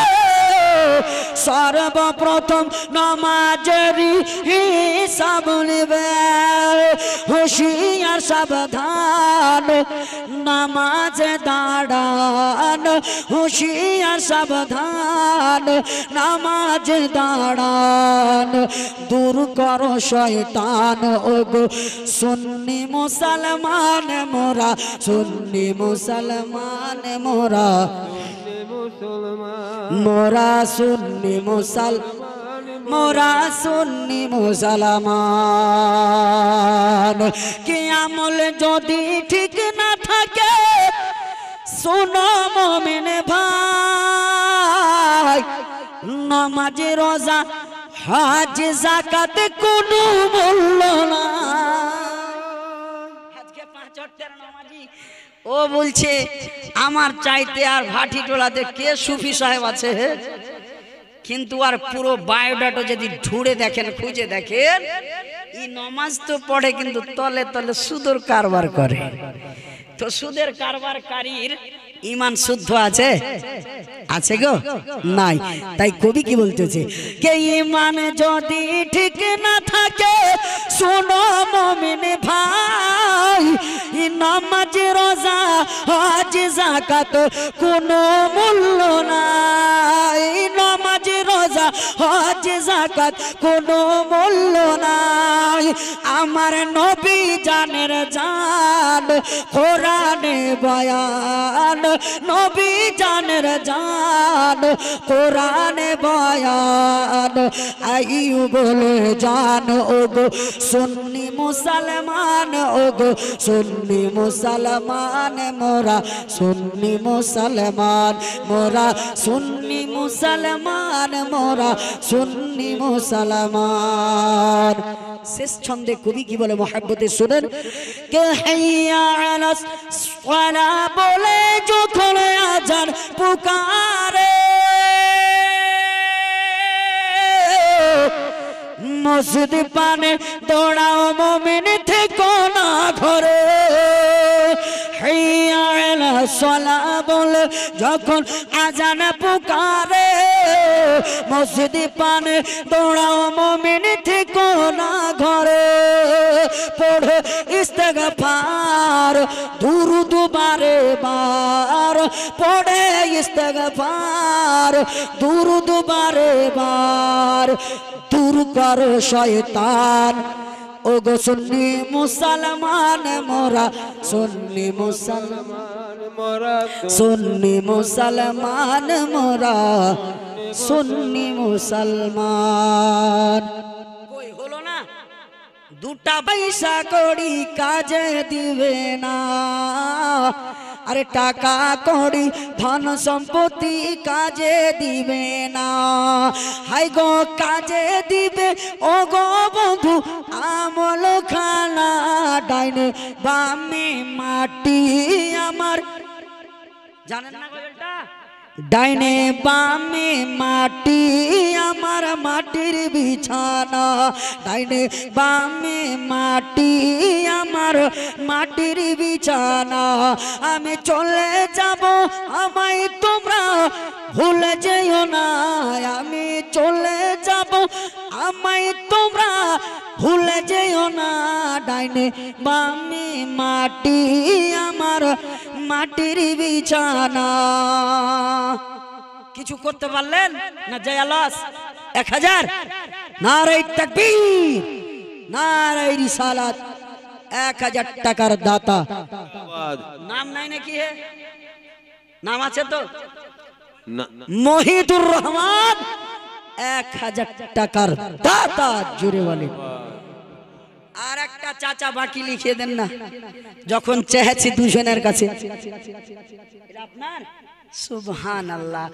Speaker 1: সর্বপ্রথম নামাজেরই হিসাব নেবে হুঁশিয়ার সাবধান নামাজে দাঁড়ান হুঁশিয়ার সাবধান নামাজে দাঁড়ান দূর করো শয়তান ওগো সুন্নি মুসলমান মোরা সুন্নি মুসলমান মোরা মোরা সুন্নি মুসলমান মোরা সুন্নি মুসলমান কি আমল যদি ঠিক না থাকে শোনো মুমিন ভাই নামাজ রোজা হজ যাকাত কোনো মূল্য না আজকে 5 ওয়াক্তের নামাজি ও বলছে আমার চাইতে আর ভাটি টোলাতে কে সুফি সাহেব আছে কিন্তু আর পুরো বায়োডাটা যদি ঢুঁড়ে দেখেন খুঁজে দেখেন এই নামাজ তো পড়ে কিন্তু তলে তলে সুদের কারবার করে তো সুদের কারবারকারীর ঈমান শুদ্ধ আছে আছে গো নাই তাই কবি কি বলতেছে কে ঈমান যদি ঠিক না থাকে শোনো মুমিন ভাই নামাজ রোজা হজ যাকাত কোনো মূল্য নাই নামাজ রোজা হজ যাকাত কোনো মূল্য নাই আমার নবী জানের জান কোরআনে বয়ান নবী জানের জান কোরআনে বয়ান আইয়ু বলে জান ওগো সুন্নি মুসলমান ওগো সুন্নি মুসলমান মোরা সুন্নি মুসলমান মোরা সুন্নি মুসলমান মোরা সুন্নি মুসলমান শেষ ছন্দে কবি কি বলে মহব্বতে শুনেন কে হাইয়া আলাস সালা বলে যখন আজান পুকারে মসজিদ পানে দৌড়াও মুমিন থেকো না ঘরে হাইয়া আলাস সালা বলে যখন আজান পুকারে মসজিদ পানে দৌড়াও মুমিন থেকো না ঘরে পড়ে ইস্তেগফার দুরুদ বারে বার পড়ে ইস্তেগফার দুরুদ বারে বার দূর করো শয়তান ওগো সুন্নি মুসলমান মোরা সুন্নি মুসলমান মোরা সুন্নি মুসলমান মোরা সুন্নি মুসলমান কই হলো না দুটা পয়সা কড়ি কাজে দিবে না আরে টাকা কড়ি ধন সম্পত্তি কাজে দিবে না হাই গো কাজে দিবে ও গো বন্ধু আমল খানা ডাইনে বামে মাটি আমার জানেন না গল্পটা ডাইনে বামে মাটি আমার মাটির বিছানা ডাইনে বামে মাটি আমার মাটির বিছানা আমি চলে যাব আমায় তোমরা ভুলে যেও না আমি চলে যাব আমায় তোমরা ভুলে যেও না ডাইনে বামে মাটি আমার মাটির বিছানা কিছু করতে পারলেন না জয়ালস 1000 নারে তাকবীর নারে রিসালাত 1000 টাকার দাতা নাম নাই নাকি হে নাম আছে তো মহিদুর রহমান 1000 টাকার দাতা জুড়ে বলে আর একটা চাচা বাকি লিখে দেন না যখন চেয়েছি দুজনের কাছে আপনার সুবহানাল্লাহ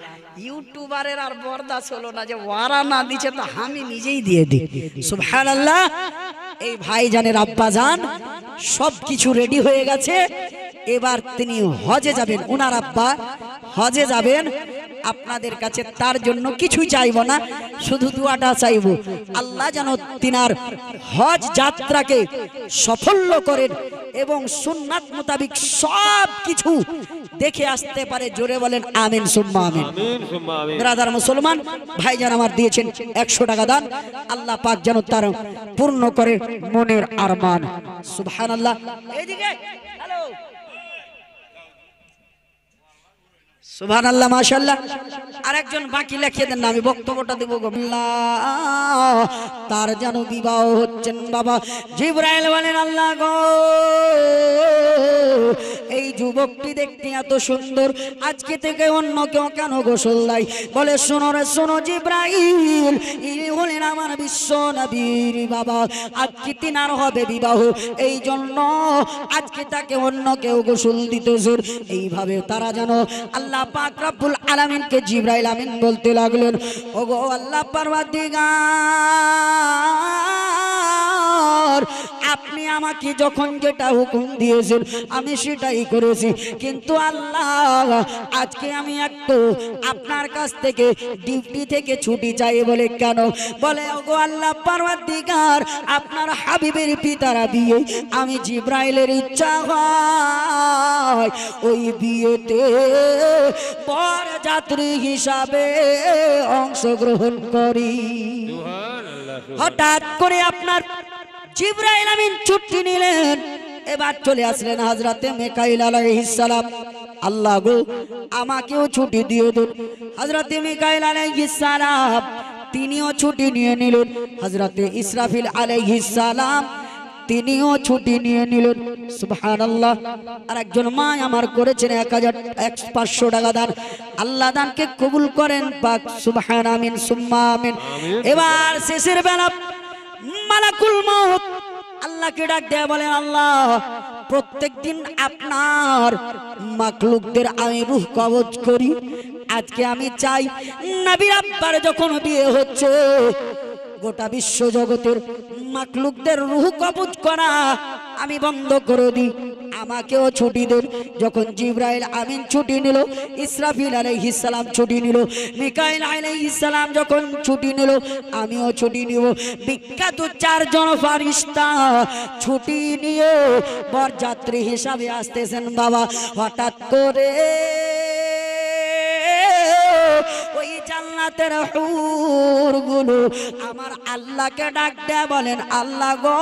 Speaker 1: ইউটিউবারের আর বরদাস্ত হলো না যে ওয়ারা না দিছে তো আমি নিজেই দিয়ে দিই সুবহানাল্লাহ এই ভাইজানের আব্বাজান সবকিছু রেডি হয়ে গেছে এবার তিনি হজে যাবেন ওনার আব্বা হজে যাবেন আপনাদের কাছে তার জন্য কিছুই চাইবো না, শুধু দোয়াটা চাইবো আল্লাহ যেন তিনার হজ যাত্রাকে সাফল্য করেন এবং সুন্নাত মোতাবিক সব কিছু দেখে আসতে পারে। জোরে বলেন আমিন সুম্মা আমিন।
Speaker 2: আমিন সুম্মা আমিন।
Speaker 1: ব্রাদার মুসলমান ভাইজান আমার দিয়েছেন 100 টাকা দান, আল্লাহ পাক যেন তার পূর্ণ করে মনের আরমান। সুবহানাল্লাহ। এইদিকে হ্যালো, সুবহানাল্লাহ, মাশাআল্লাহ। আরেকজন বাকি লিখিয়ে দেন না, আমি বক্তব্যটা দেব। তার যেন বিবাহ হচ্ছেন বাবা। জিবরাইল বলেন আল্লাহ গো, এই যুবকটি দেখতে এত সুন্দর, আজকে থেকে অন্য কেউ কেন গোসল দেয়? বলে শোনো রে শোনো জিবরাইল, ইনি হলেন আমার বিশ্ব নবীর বাবা, আজকে তিনার হবে বিবাহ, এই জন্য আজকে তাকে অন্য কেউ গোসল দিতেছে। এইভাবে তারা যেন আল্লাহ পাক রব্বুল আলামিনকে জিবরাইল আমিন বলতে লাগলেন, ওগো আল্লাহ পারওয়ারদিগার, আপনি আমাকে যখন যেটা হুকুম দিয়েছেন আমি সেটাই করেছি, কিন্তু আল্লাহ আজকে আমি একটু আপনার কাছ থেকে ডিউটি থেকে ছুটি চাই। বলে কেন? বলে ওগো আল্লাহ পারওয়ারদিগার, আপনার হাবিবের পিতারা বিয়ে, আমি জিবরাইলের ইচ্ছা হয় ওই বিয়েতে বরযাত্রী হিসাবে অংশগ্রহণ করি। হঠাৎ করে আপনার জিবরাইল আমিন ছুটি নিলেন, এবার চলে আসলেন হযরতে মিকাইল আলাইহিস সালাম। আল্লাহ গো আমাকেও ছুটি দিয়ে দিন। হযরতে মিকাইল আলাইহিস সালাম তিনিও ছুটি নিয়ে নিলেন। হযরতে ইসরাফিল আলাইহিস সালাম তিনিও ছুটি নিয়ে নিলেন। সুবহানাল্লাহ। আর একজন মা আমার করেছেন 1500 টাকা দান, আল্লাহ দানকে কবুল করেন পাক। সুবহান আমিন সুম্মা আমিন। এবার শেষের বেলা মালাকুল মউত আল্লাহকে ডাক দেয়া বলেন, আল্লাহ প্রত্যেকদিন আপনার মাখলুকদের আমি রূহ কবজ করি, আজকে আমি চাই নবীর আব্বার যখন বিয়ে হচ্ছে গোটা বিশ্ব জগতের মাখলুকদের রূহ কবজ করা আমি বন্ধ করে দিই, আমাকেও ছুটি দেন। যখন জিবরাইল আমিন ছুটি নিল, ইসরাফিল আলাইহিস সালাম ছুটি নিল, মিকাইল আলাইহিস সালাম যখন ছুটি নিল, আমিও ছুটি নিব। বিখ্যাত 4 জন ফেরেশতা ছুটি নিয়ে বরযাত্রী হিসাবে আসতেছেন বাবা। হঠাৎ করে ওই জান্নাতের হুরগুলো আমার আল্লাহকে ডাক দেয়া বলেন, আল্লাহ গো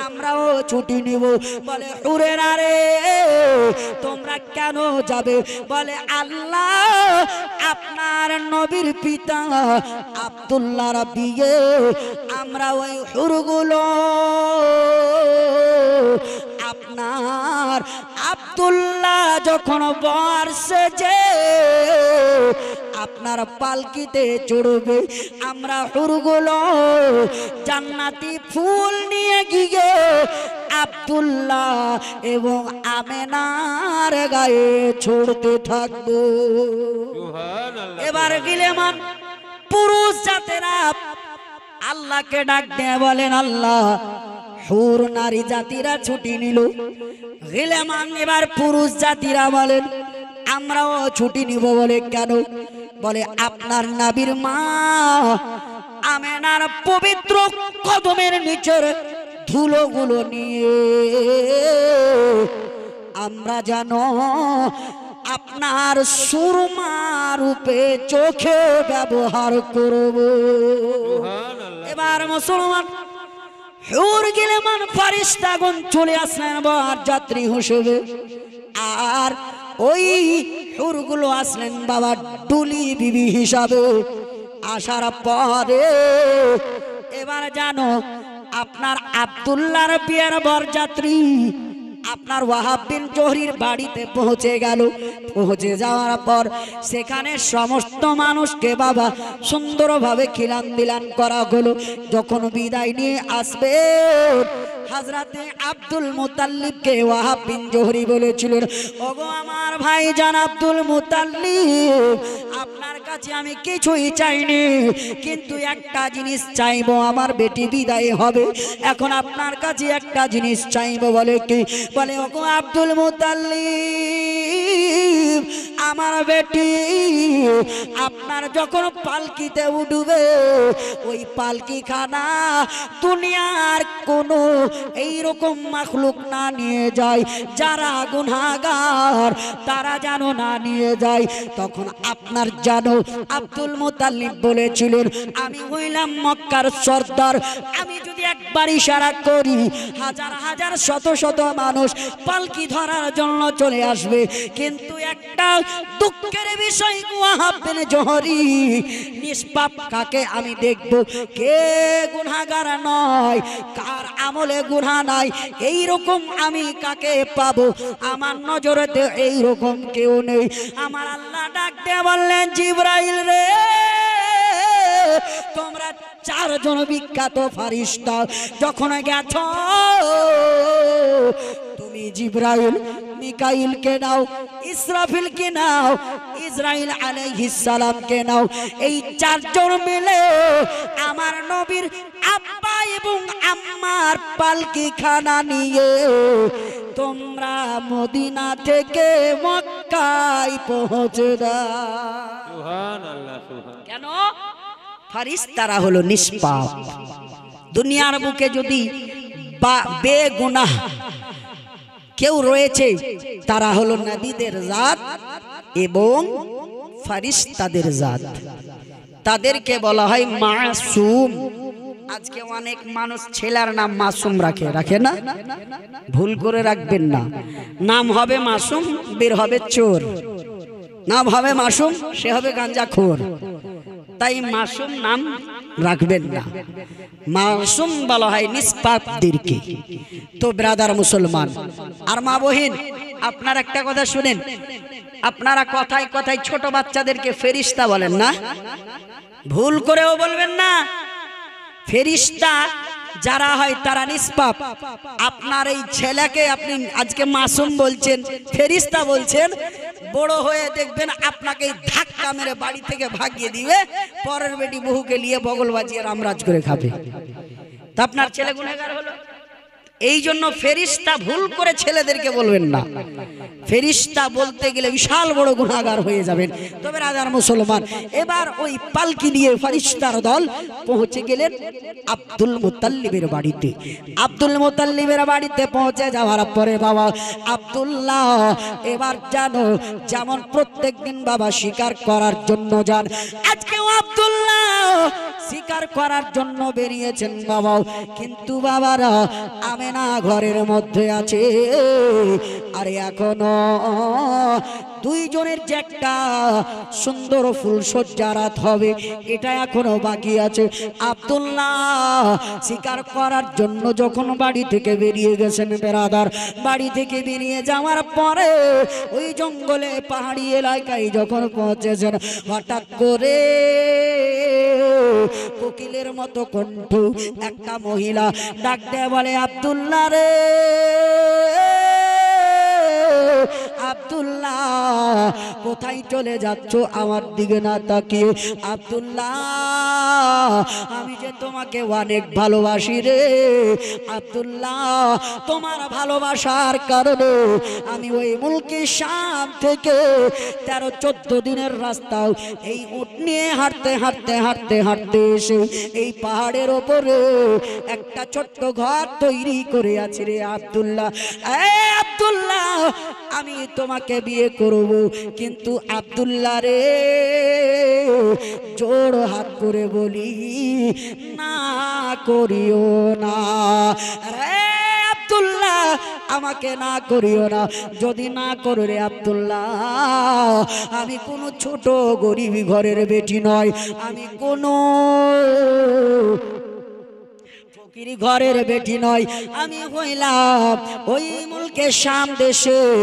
Speaker 1: আমরাও ছুটি নিব। বলে হুরেরা রে তোমরা কেন যাবে? বলে আল্লাহ আপনার নবীর পিতা আব্দুল্লাহর বিয়ে, আমরা ওই হুরগুলো আপনার আব্দুল্লাহ যখন বর্ষে যে আপনার পালকিতে চড়বে, আমরা হুরগুলো জান্নাতি ফুল নিয়ে গিয়ে আব্দুল্লাহ এবং আমেনার গায়ে ছড়তে থাকবো। এবার গিলেমান পুরুষ জাতেরা আল্লাহকে ডাক দিয়ে বলেন, আল্লাহ হুর নারী জাতিরা ছুটি নিল, গিলেমান এবার পুরুষ জাতিরা বলেন আমরাও ছুটি নিব। বলে কেন? বলে আপনার নবীর মা আমেনার পবিত্র কদমের নিচের ধুলোগুলো নিয়ে আমরা জানো আপনার সুরমা রূপে চোখে ব্যবহার করব। এবার মুসলমান হুর গিলেমান ফেরেশতাগণ চলে আসলেন বরযাত্রী হিসেবে, আর ওই হুরগুলো আসলেন বাবা ডুলি বিবি হিসাবে। আসার পরে এবার জানো আপনার আব্দুল্লাহর বিয়ের বরযাত্রী আপনার ওয়াহাব বিন জোহরির বাড়িতে পৌঁছে গেল। পৌঁছে যাওয়ার পর সেখানে সমস্ত মানুষকে বাবা সুন্দরভাবে খিলান দিলান করা হলো। যখন বিদায় নিয়ে আসবে হযরতে আব্দুল মুতাল্লিবকে ওয়াহাব বিন জোহরি বলেছিলেন, ওগো আমার ভাইজান আব্দুল মুতাল্লিব, আপনার কাছে আমি কিছুই চাইনি, কিন্তু একটা জিনিস চাইবো, আমার বেটি বিদায় হবে, এখন আপনার কাছে একটা জিনিস চাইবো। বলে কি? বলে ওগো আব্দুল মুতাল্লিব, আমার বেটি আপনার যখন পালকিতে উঠবে ওই পালকি খানা দুনিয়ার কোনো এইরকম মাখলুক না নিয়ে যায়, যারা গুনাহগার তারা যেন না নিয়ে যায়। তখন আপনার জানো আব্দুল মুতাল্লিব বলেছিলেন, আমি হইলাম মক্কার সর্দার, আমি যদি একবার ইশারা করি হাজার হাজার শত শত মানুষ পালকি ধরার জন্য চলে আসবে। কিন্তু একটা দুঃখের বিষয় ওয়াহাব বিন জোহরি নিষ্পাপ কাকে আমি দেখব, কে গুনাহগার নয়, কার আমলে গুনাহ নাই, এই রকম আমি কাকে পাবো? আমার নজরেতে এই রকম কেউ নেই। আমার আল্লাহ ডাক দিয়ে বললেন, জিবরাইল রে, তোমরা চারজন বিখ্যাত ফারিস্তা যখন গেছ, তুমি জিবরাইল মিকাইলকে নাও, ইসরাফিলকে নাও, ইসরাইল আলাইহিস সালামকে নাও। এই চারজন মিলে আমার নবীর আব্বা এবং আম্মার পালকি খানা নিয়ে তোমরা মদিনা থেকে মক্কায় পৌঁছে দাও।
Speaker 2: সুবহানাল্লাহ, সুবহান।
Speaker 1: কেন? ফারিস্তারা হলো নিষ্পাপ। দুনিয়ার বুকে যদি বেগুনাহ কেউ রয়েছে তারা হলো নবীদের জাত এবং ফারিস্তাদের জাত, তাদেরকে বলা হয় মাসুম। আজকে অনেক মানুষ ছেলের নাম মাসুম রাখে না, ভুল করে রাখবেন না। নাম হবে মাসুম, বের হবে চোর। নাম হবে মাসুম, সে হবে গাঁজাখোর। তাই মাসুম নাম রাখবেন না, মাসুম বলা হয় নিষ্পাপদেরকে। তো ব্রাদার মুসলমান আর মা বহিন, আপনারা একটা কথা শুনেন, আপনারা কথায় কথায় ছোট বাচ্চাদেরকে ফেরেশতা বলেন না, ভুল করেও বলবেন না। ফেরেশতা যারা হয় তারা নিষ্পাপ। আপনার এই ছেলেকে আপনি আজকে মাসুম বলছেন, ফেরেশতা বলছেন, বড় হয়ে দেখবেন আপনাকে ধাক্কা মেরে বাড়ি থেকে ভাগিয়ে দিবে, পরের বেটি বহুকে নিয়ে বগল বাজিয়ে রামরাজ করে খাবে। তা আপনার ছেলে গুনাহগার হলো। এই জন্য ফেরেশতা ভুল করে ছেলেদেরকে বলবেন না, ফেরেশতা বলতে গেলে বিশাল বড় গুনাহগার হয়ে যাবেন। তবে রাজার মুসলমান, এবার ওই পালকি নিয়ে ফেরেশতার দল পৌঁছে গেলেন আব্দুল মুতাল্লিবের বাড়িতে। আব্দুল মুতাল্লিবের বাড়িতে পৌঁছে যাওয়ার পরে বাবা আব্দুল্লাহ এবার জানো যেমন প্রত্যেকদিন বাবা শিকার করার জন্য যান, আজকেও আব্দুল্লাহ শিকার করার জন্য বেরিয়েছেন বাবা। কিন্তু বাবারা আমেনা ঘরের মধ্যে আছে, আরে এখনো দুইজনের যে একটা সুন্দর ফুলসজ্জা রাত হবে এটা এখনো বাকি আছে। আব্দুল্লাহ শিকার করার জন্য যখন বাড়ি থেকে বেরিয়ে গেছেন বেরাদার, বাড়ি থেকে বেরিয়ে যাওয়ার পরে ওই জঙ্গলে পাহাড়ি এলাকায় যখন পৌঁছেছেন, হঠাৎ করে কোকিলের মতো কণ্ঠ একটা মহিলা ডাক দেয়, বলে আব্দুল্লাহ রে, আব্দুল্লাহ কোথায় চলে যাচ্ছ আমার দিকে না তাকিয়ে? আব্দুল্লাহ আমি যে তোমাকে অনেক ভালোবাসি রে আব্দুল্লাহ, তোমার ভালোবাসার কারণে আমি ওই মুলকি শাম থেকে 13-14 দিনের রাস্তা এই উট নিয়ে হাঁটতে হাঁটতে হাঁটতে হাঁটতে এসে এই পাহাড়ের ওপরে একটা ছোট্ট ঘর তৈরি করে আছি রে আব্দুল্লাহ। আব্দুল্লাহ আমি তোমাকে বিয়ে করব, কিন্তু আব্দুল্লাহ রে জোড় হাত করে বলি না করিও না রে আব্দুল্লাহ, আমাকে না করিও না। যদি না করো রে আব্দুল্লাহ, আমি কোনো ছোট গরিব ঘরের বেটি নয়, আমি কোনো ঘরের বেটি নয়, আমি হইলাম ওই মুলকে শাম দেশের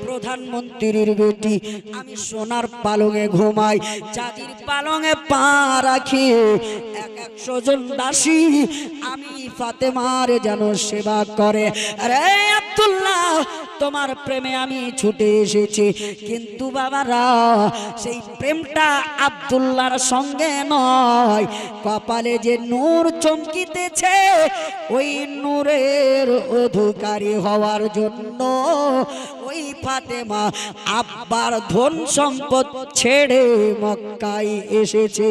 Speaker 1: প্রধানমন্ত্রীর বেটি। আমি সোনার পালঙে ঘুমাই, চাঁদির পালঙে পা রাখি, 100 জন দাসী আমি ফাতেমার যেন সেবা করে। আরে আব্দুল্লাহ তোমার প্রেমে আমি ছুটে এসেছি, কিন্তু বাবারা সেই প্রেমটা আব্দুল্লাহর সঙ্গে নয়। কপালে যে নূর চমকিতেছে, ওই নূরের অধিকারী হওয়ার জন্য ওই ফাতেমা আব্বার ধন সম্পদ ছেড়ে মক্কায় এসেছে।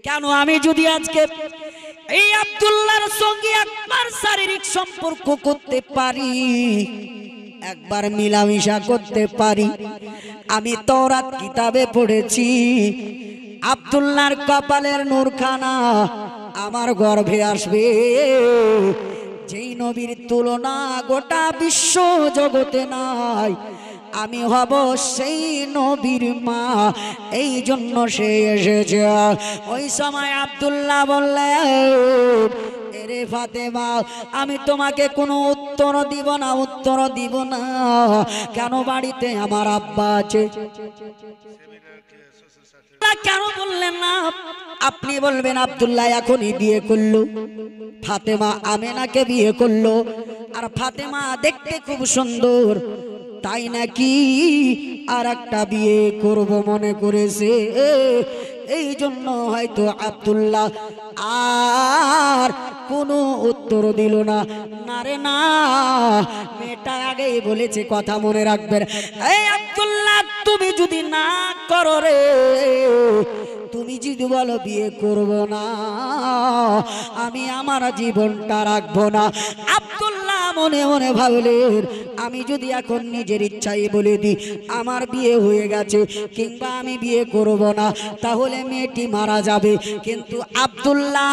Speaker 1: কেন আমি যদি আজকে এই আব্দুল্লাহর সঙ্গে একবার শারীরিক সম্পর্ক করতে পারি, একবার মিলামিশা করতে পারি, আমি তাওরাত কিতাবে পড়েছি আব্দুল্লাহর কপালের নূরখানা আমার গর্ভে আসবে। যেই নবীর তুলনা গোটা বিশ্ব জগতে নাই, আমি হব সেই নবীর মা, এই জন্য সে এসেছে। ওই সময় আব্দুল্লাহ বললেন, এরে ফাতেমা, আমি তোমাকে কোনো উত্তর দিব না, উত্তর দিব না। কেন? বাড়িতে আমার আব্বা আছে। কেন বললেন না? আপনি বলবেন আব্দুল্লাহ এখনই বিয়ে করলো, ফাতেমা আমেনাকে বিয়ে করলো, আর ফাতেমা দেখতে খুব সুন্দর, তাই নাকি আর একটা বিয়ে করব মনে করেছে। এই জন্য হয়তো আব্দুল্লাহ আর কোনো উত্তর দিল না। না রে না, মেয়েটা আগেই বলেছে, কথা মনে রাখবেন। এই আব্দুল্লাহ, তুমি যদি না করো রে, তুমি যদি বলো বিয়ে করব না, আমি আমার জীবনটা রাখবো না। আব্দুল্লাহ মনে মনে ভাবলেন, আমি যদি এখন নিজের ইচ্ছাই বলে দিই আমার বিয়ে হয়ে গেছে কিংবা আমি বিয়ে করব না, তাহলে মেয়েটি মারা যাবে। কিন্তু আব্দুল্লাহ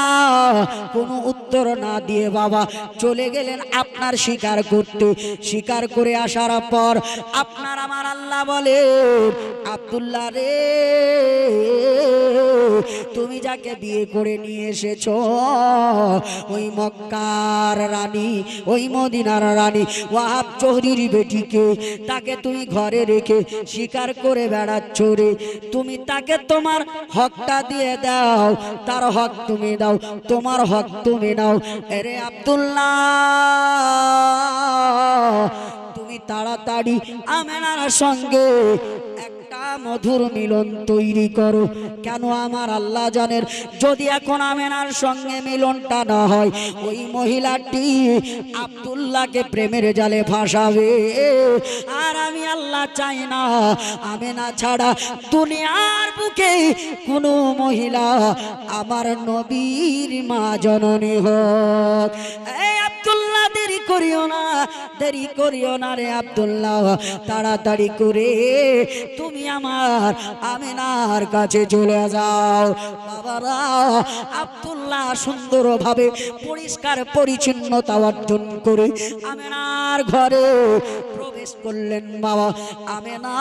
Speaker 1: কোনো উত্তর না দিয়ে বাবা চলে গেলেন আপনার শিকার করতে। শিকার করে আসার পর আপনার আমার আল্লাহ বলে, আব্দুল্লাহ রে, তুমি যাকে বিয়ে করে নিয়ে এসেছ, ওই মক্কার রানী, ওই মদিনার রানী ওয়াহাব চৌধুরীর বেটিকে, তাকে তুমি ঘরে রেখে শিকার করে বেড়াচ্ছ রে। তুমি তাকে তোমার হকটা দিয়ে দাও, তার হক তুমি দাও, তোমার হক তুমি নাও। আরে আব্দুল্লাহ, তুমি তাড়াতাড়ি আমেনার সঙ্গে মধুর মিলন তৈরি করো। কেন? আমার আল্লাহ জানেন, যদি এখন আমেনার সঙ্গে মিলনটা না হয়, ওই মহিলাটি আব্দুল্লাহকে প্রেমের জালে ফাঁসাবে। আর আমি আল্লাহ চাই না আমেনা ছাড়া দুনিয়ার বুকে কোনো মহিলা আমার নবীর মা জননী হোক। এই আব্দুল্লাহ, দেরি করিও না, দেরি করিও না রে আব্দুল্লাহ, তাড়াতাড়ি করে তুমি আমার আমেনার কাছে চলে যাও। বাবারা, আব্দুল্লাহ সুন্দরভাবে পরিষ্কার পরিচ্ছন্নতা অর্জন করে আমেনার ঘরে প্রবেশ করলেন। বাবা, আমেনা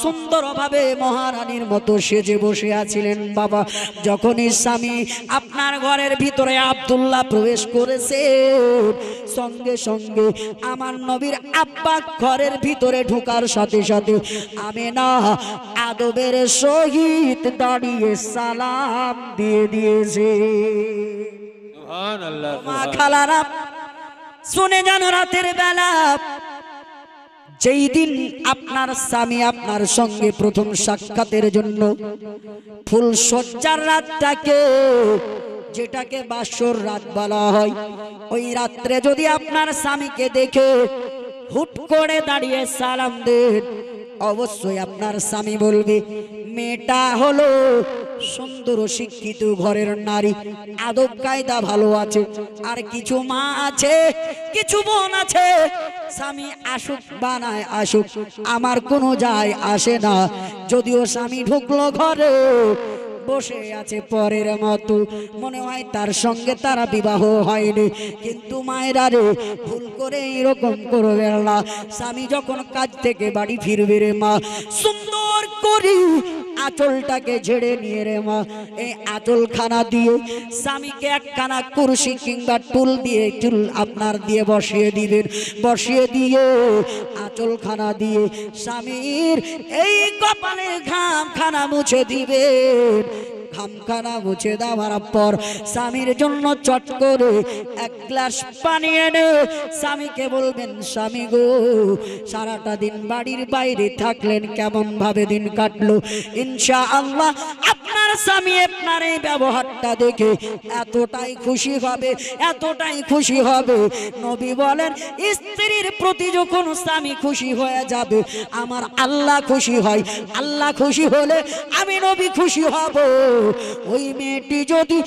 Speaker 1: সুন্দরভাবে মহারানীর মতো সেজে বসে আছিলেন। বাবা, যখনই স্বামী আপনার ঘরের ভিতরে আব্দুল্লাহ প্রবেশ করেছে, সঙ্গে সঙ্গে আমার নবীর আব্বা ঘরের ভিতরে ঢোকার সাথে সাথে আমেনা আদবের সহিত দাঁড়িয়ে সালাম দিয়ে দিয়েছে।
Speaker 2: সুবহানাল্লাহ।
Speaker 1: মা খালারা, শুনে যান, রাতের বেলা যেই দিন আপনার স্বামী আপনার সঙ্গে প্রথম সাক্ষাতের জন্য ফুল সজ্জার রাতটাকে, যেটাকে বাসর রাত বলা হয়, ওই রাত্রে যদি আপনার স্বামীকে দেখে হুট করে দাঁড়িয়ে সালাম দেন, অবশ্যই আপনার স্বামী বলবে, মেয়েটা হলো সুন্দর শিক্ষিত ঘরের নারী, আদব কায়দা ভালো আছে। আর কিছু মা আছে, কিছু বোন আছে, স্বামী আসুক বানায় আসুক, আমার কোনো যায় আসে না। যদিও স্বামী ঢুকলো ঘরে, বসে আছে পরের মতো, মনে হয় তার সঙ্গে তারা বিবাহ হয়নি। কিন্তু মায়েরা রে, ভুল করে এরকম করবে না। স্বামী যখন কাজ থেকে বাড়ি ফিরবে রে মা, সুন্দর করে আঁচলটাকে ঝেড়ে নিয়ে রে মা, এই আঁচলখানা দিয়ে স্বামীকে একখানা কুরসি কিংবা টুল দিয়ে, টুল আপনার দিয়ে বসিয়ে দিবেন। বসিয়ে দিয়ে আঁচলখানা দিয়ে স্বামীর এই কপালের ঘামখানা মুছে দিবেন। ঘামখানা মুছে দেওয়ার পর স্বামীর জন্য চট করে এক গ্লাস পানি এনে স্বামীকে বলবেন, স্বামী গো সারাটা দিন বাড়ির বাইরে থাকলেন, কেমন ভাবে দিন কাটলো? ইনশাআল্লাহ আপনার স্বামী আপনার এই ব্যবহারটা দেখে এতটাই খুশি হবে, এতটাই খুশি হবে। নবী বলেন স্ত্রীর প্রতি যখন স্বামী খুশি হয়ে যাবে আমার আল্লাহ খুশি হয়, আল্লাহ খুশি হলে আমি নবী খুশি হব। ওই মেয়েটি যদি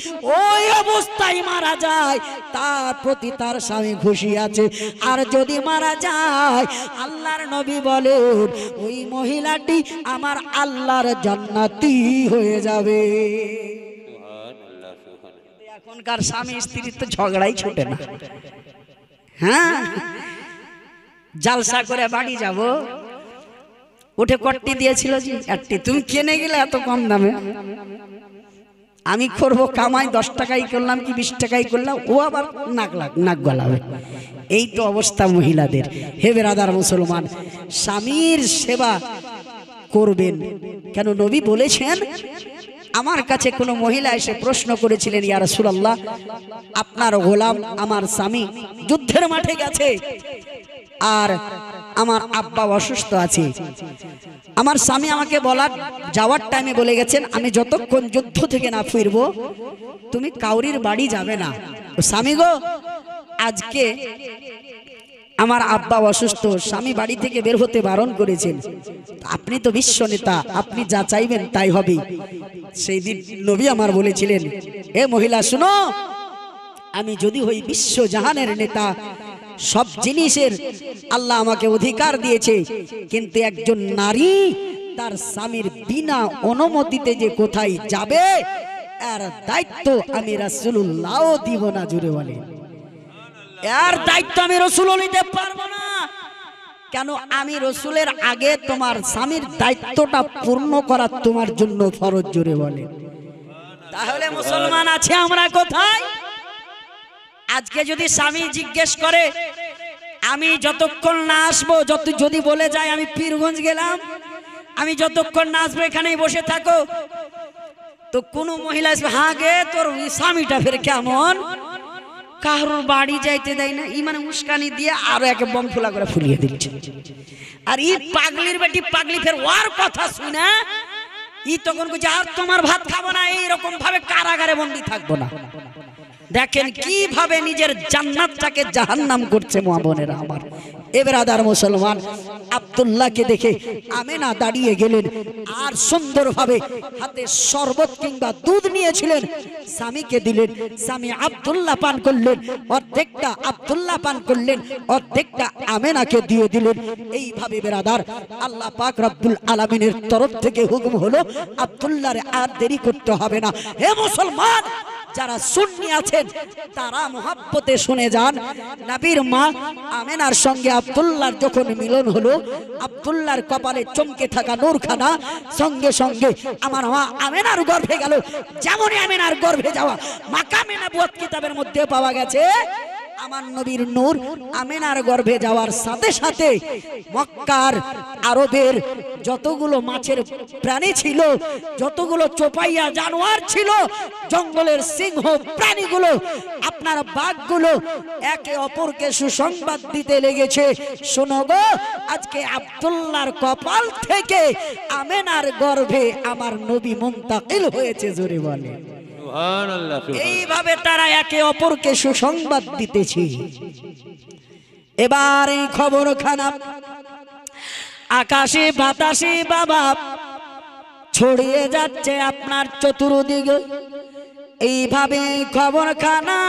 Speaker 1: ওই অবস্থায় মারা যায় তার প্রতি তার স্বামী খুশি আছে, আর যদি মারা যায় আল্লাহর নবী বলেন ওই মহিলাটি আমার আল্লাহর জান্নাতি হয়ে যাবে।
Speaker 2: সুবহানাল্লাহ, সুবহানাল্লাহ।
Speaker 1: এখনকার স্বামী স্ত্রীর তো ঝগড়াই ছোটে না। হ্যাঁ, জালসা করে বাড়ি যাব, উঠে কট্টি দিয়েছিল জি একটি, তুমি কিনে গেলে এত কম দামে, আমি করবো কামাই 10 টাকাই করলাম কি 20 টাকাই করলাম, ও আবার নাক গলাবে। এই তো অবস্থা মহিলাদের। হে বেরাদার মুসলমান, স্বামীর সেবা করবেন। কেন নবী বলেছেন, আমার কাছে কোনো মহিলা এসে প্রশ্ন করেছিলেন, ইয়া রাসূলুল্লাহ আপনার গোলাম আমার স্বামী যুদ্ধের মাঠে গেছে আর আমার আব্বা অসুস্থ আছে, আমার স্বামী আমাকে যাওয়ার টাইমে বলে গেছেন আমি যতক্ষণ যুদ্ধ থেকে না ফিরবো তুমি কাউরির বাড়ি যাবে না। স্বামী গো আজকে আমার আব্বা অসুস্থ, স্বামী বাড়ি থেকে বের হতে বারণ করেছেন, আপনি তো বিশ্ব নেতা, আপনি যা চাইবেন তাই হবে। সেই দিন নবী আমার বলেছিলেন, এ মহিলা শুনো, আমি যদি হই বিশ্ব জাহানের নেতা, সব জিনিসের আল্লাহ আমাকে অধিকার দিয়েছে, কিন্তু একজন নারী তার স্বামীর বিনা অনুমতিতে যে কোথায় যাবে এর দায়িত্ব আমি রাসূলুল্লাহ দিব না। জুড়ে বলে, এর দায়িত্ব আমি রাসূল নিতে পারবো না। কেন? আমি রাসূলের আগে তোমার স্বামীর দায়িত্বটা পূর্ণ করা তোমার জন্য ফরজ। জুড়ে বলে, তাহলে মুসলমান আছে আমরা কোথায়? আজকে যদি স্বামী জিজ্ঞেস করে আমি যতক্ষণ না আসবো, যদি বলে যায় আমি পীরগঞ্জ গেলাম, আমি যতক্ষণ না আসবো এখানেই বসে থাকো, তো কোনো মহিলা আসবে, হ্যাঁ গে তোর স্বামীটা ফের কেমন, কারোর বাড়ি যাইতে দেয় না, ই মানে উস্কানি দিয়ে আরো একে বম ফুলা করে ফুলিয়ে দিচ্ছে। আর ই পাগলির বেটি পাগলি ফের ওর কথা শুনে ই তখন বলছে আর তোমার ভাত খাবো না, এইরকম ভাবে কারাগারে বন্দী থাকবো না। দেখেন কিভাবে নিজের জান্নাতটাকে জাহান্নাম করছে মা বোনেরা আমার। এবার আদার মুসলমান, আব্দুল্লাহকে দেখে আমেনা দাঁড়িয়ে গেলেন আর সুন্দরভাবে হাতে শরবত কিংবা দুধ নিয়েছিলেন, স্বামীকে দিলেন। স্বামী আব্দুল্লাহ পান করলেন, অর্ধেকটা আব্দুল্লাহ পান করলেন, অর্ধেকটা আমেনাকে দিয়ে দিলেন। এইভাবে বেরাদার আল্লাহ পাক রব্বুল আলামিনের তরফ থেকে হুকুম হলো আব্দুল্লাহরে আর দেরি করতে হবে না। হে মুসলমান, যারা সুন্নি আছেন তারা মুহাব্বতে শুনে যান, নবীর মা আমেনার সঙ্গে আব্দুল্লাহর যখন মিলন হলো, আব্দুল্লাহর কপালে চমকে থাকা নূরখানা সঙ্গে সঙ্গে আমার মা আমেনার গর্ভে গেল। যেমনই আমেনার গর্ভে যাওয়া মাকামে নবুয়ত কিতাবের মধ্যে পাওয়া গেছে, আমার নবীর নূর আমেনার গর্ভে যাওয়ার সাথে সাথে মক্কার আরবের যতগুলো মাছের প্রাণী ছিল, যতগুলো চোপাইয়া জানোয়ার ছিল, জঙ্গলের সিংহ প্রাণীগুলো, আপনার বাঘগুলো একে অপরকে সুসংবাদ দিতে লেগেছে, শোনো গো আজকে আব্দুল্লাহর কপাল থেকে আমেনার গর্ভে আমার নবী মুনতাকিল হয়েছে। জোরে বলে
Speaker 2: সুবহানাল্লাহ, সুবহানাল্লাহ।
Speaker 1: এইভাবে তারা একে অপরকে সুসংবাদ দিতেছে। এবার এই খবরখানা আকাশে বাতাসে বাবা ছড়িয়ে যাচ্ছে আপনার চতুর্দিকে। এইভাবে খবরখানা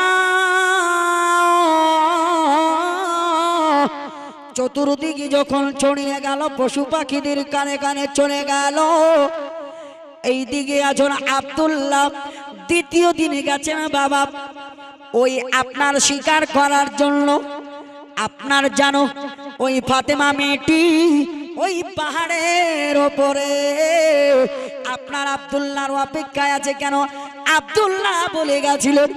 Speaker 1: চতুর্দিকে যখন ছড়িয়ে গেল, পশু পাখিদের কানে কানে চলে গেল। এইদিকে আছেন আব্দুল্লাহ, দ্বিতীয় দিনে গেছেন বাবা ওই আপনার শিকার করার জন্য। আপনার জানো ওই ফাতেমা মেয়েটি ওই পাহাড়ের ওপরে আপনার আব্দুল্লাহর অপেক্ষায় আছে। কেন? আব্দুল্লাহ বলে গেছিলেন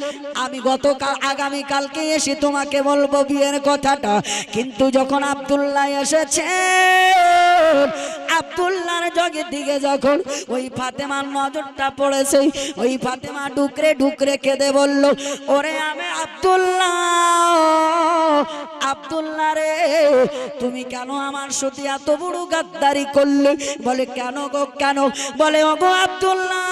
Speaker 1: আমি গতকাল আগামীকালকে এসে তোমাকে বলবো বিয়ের কথাটা, কিন্তু যখন আব্দুল্লাহ এসেছে আব্দুল্লাহর জগের দিকে যখন ওই ফাতেমার নজরটা পড়েছে, ওই ফাতেমা ডুকরে ডুকরে কেঁদে বলল, ওরে আমি আব্দুল্লাহ, আব্দুল্লাহ রে, তুমি কেন আমার সাথে এত বড় গাদ্দারি করলে? বলে কেন গো কেন? বলে ওগো আব্দুল্লাহ,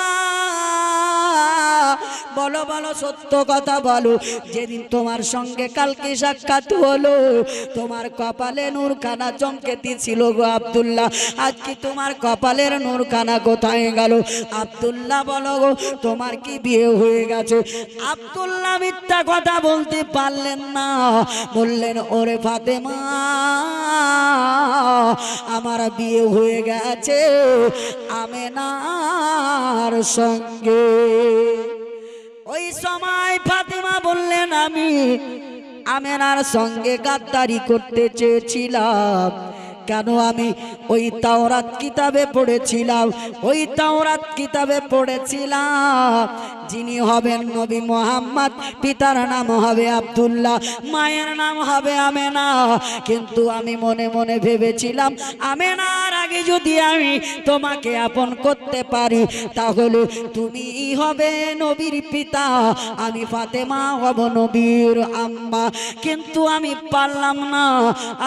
Speaker 1: বলো বলো সত্য কথা বলো, যেদিন তোমার সঙ্গে কালকে সাক্ষাৎ হলো তোমার কপালে নূরখানা চমকেতেছিল গো আব্দুল্লাহ, আজকে তোমার কপালের নূরখানা কোথায় গেল? আব্দুল্লাহ বলো গো তোমার কি বিয়ে হয়ে গেছে? আব্দুল্লাহ মিথ্যা কথা বলতে পারলেন না, বললেন ওরে ফাতেমা, আমার বিয়ে হয়ে গেছে আমেনার সঙ্গে। ওই সময় ফাতেমা বললেন আমি আমেনার সঙ্গে গাদ্দারি করতে চেয়েছিলাম, কেন? আমি ওই তাওরাত কিতাবে পড়েছিলাম, ওই তাওরাত কিতাবে পড়েছিলাম যিনি হবেন নবী মুহাম্মদ, পিতার নাম হবে আব্দুল্লাহ, মায়ের নাম হবে আমেনা। কিন্তু আমি মনে মনে ভেবেছিলাম আমেনার আগে যদি আমি তোমাকে আপন করতে পারি তাহলে তুমি হবে নবীর পিতা, আমি ফাতেমা হব নবীর আম্মা। কিন্তু আমি পারলাম না,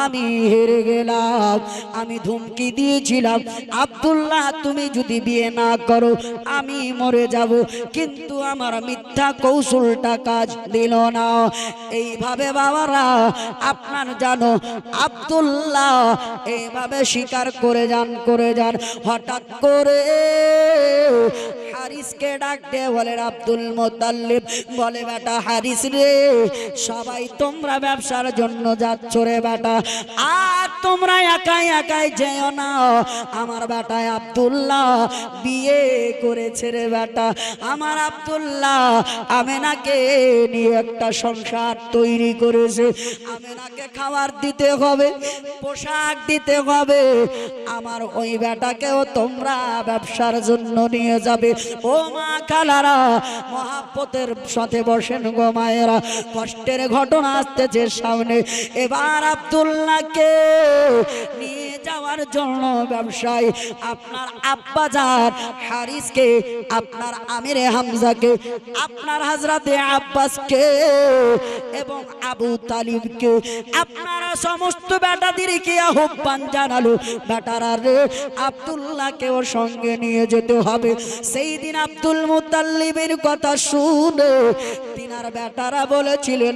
Speaker 1: আমি হেরে গেলাম। আমি ধমকি দিয়েছিলাম আব্দুল্লাহ তুমি যদি বিয়ে না করো আমি মরে যাব, কিন্তু আমার মিথ্যা কৌশলটা কাজ দিল না। এইভাবে বাবারা আপনার জানো আব্দুল্লাহ এইভাবে স্বীকার করে যান। হঠাৎ করে হারিসকে ডাক দিয়ে বলেন আব্দুল মুত্তালিব, বলে বেটা হারিস রে, সবাই তোমরা ব্যবসার জন্য যাচ্ছ রে বেটা, আর তোমরা একাই একাই যেও না, আমার বেটা আব্দুল্লাহ বিয়ে করেছে রে বেটা, আমার আব্দুল্লাহ আমেনাকে নিয়ে একটা সংসার তৈরি করেছে, আমেনাকে খাবার দিতে হবে, পোশাক দিতে হবে, আমার ওই বেটাকেও তোমরা ব্যবসার জন্য নিয়ে যাবে। ও মা খালারা, মহাব্বতের সাথে বসেন গো মায়েরা, কষ্টের ঘটনা আসতেছে সামনে। এবার আব্দুল্লাহকে নিয়ে যাওয়ার জন্য ব্যবসায় আপনার আব্বাজান হারিসকে, আপনার আমিরে হামজাকে, আপনার হযরতে আব্বাসকে এবং আবু তালিবকে, আপনারা সমস্ত বেটাদেরকে আহ্বান জানালো, বেটারা রে আব্দুল্লাহকেও সঙ্গে নিয়ে যেতে হবে। সেই দিন আব্দুল মুত্তালিবের কথা শুনে তিনার বেটারা বলেছিলেন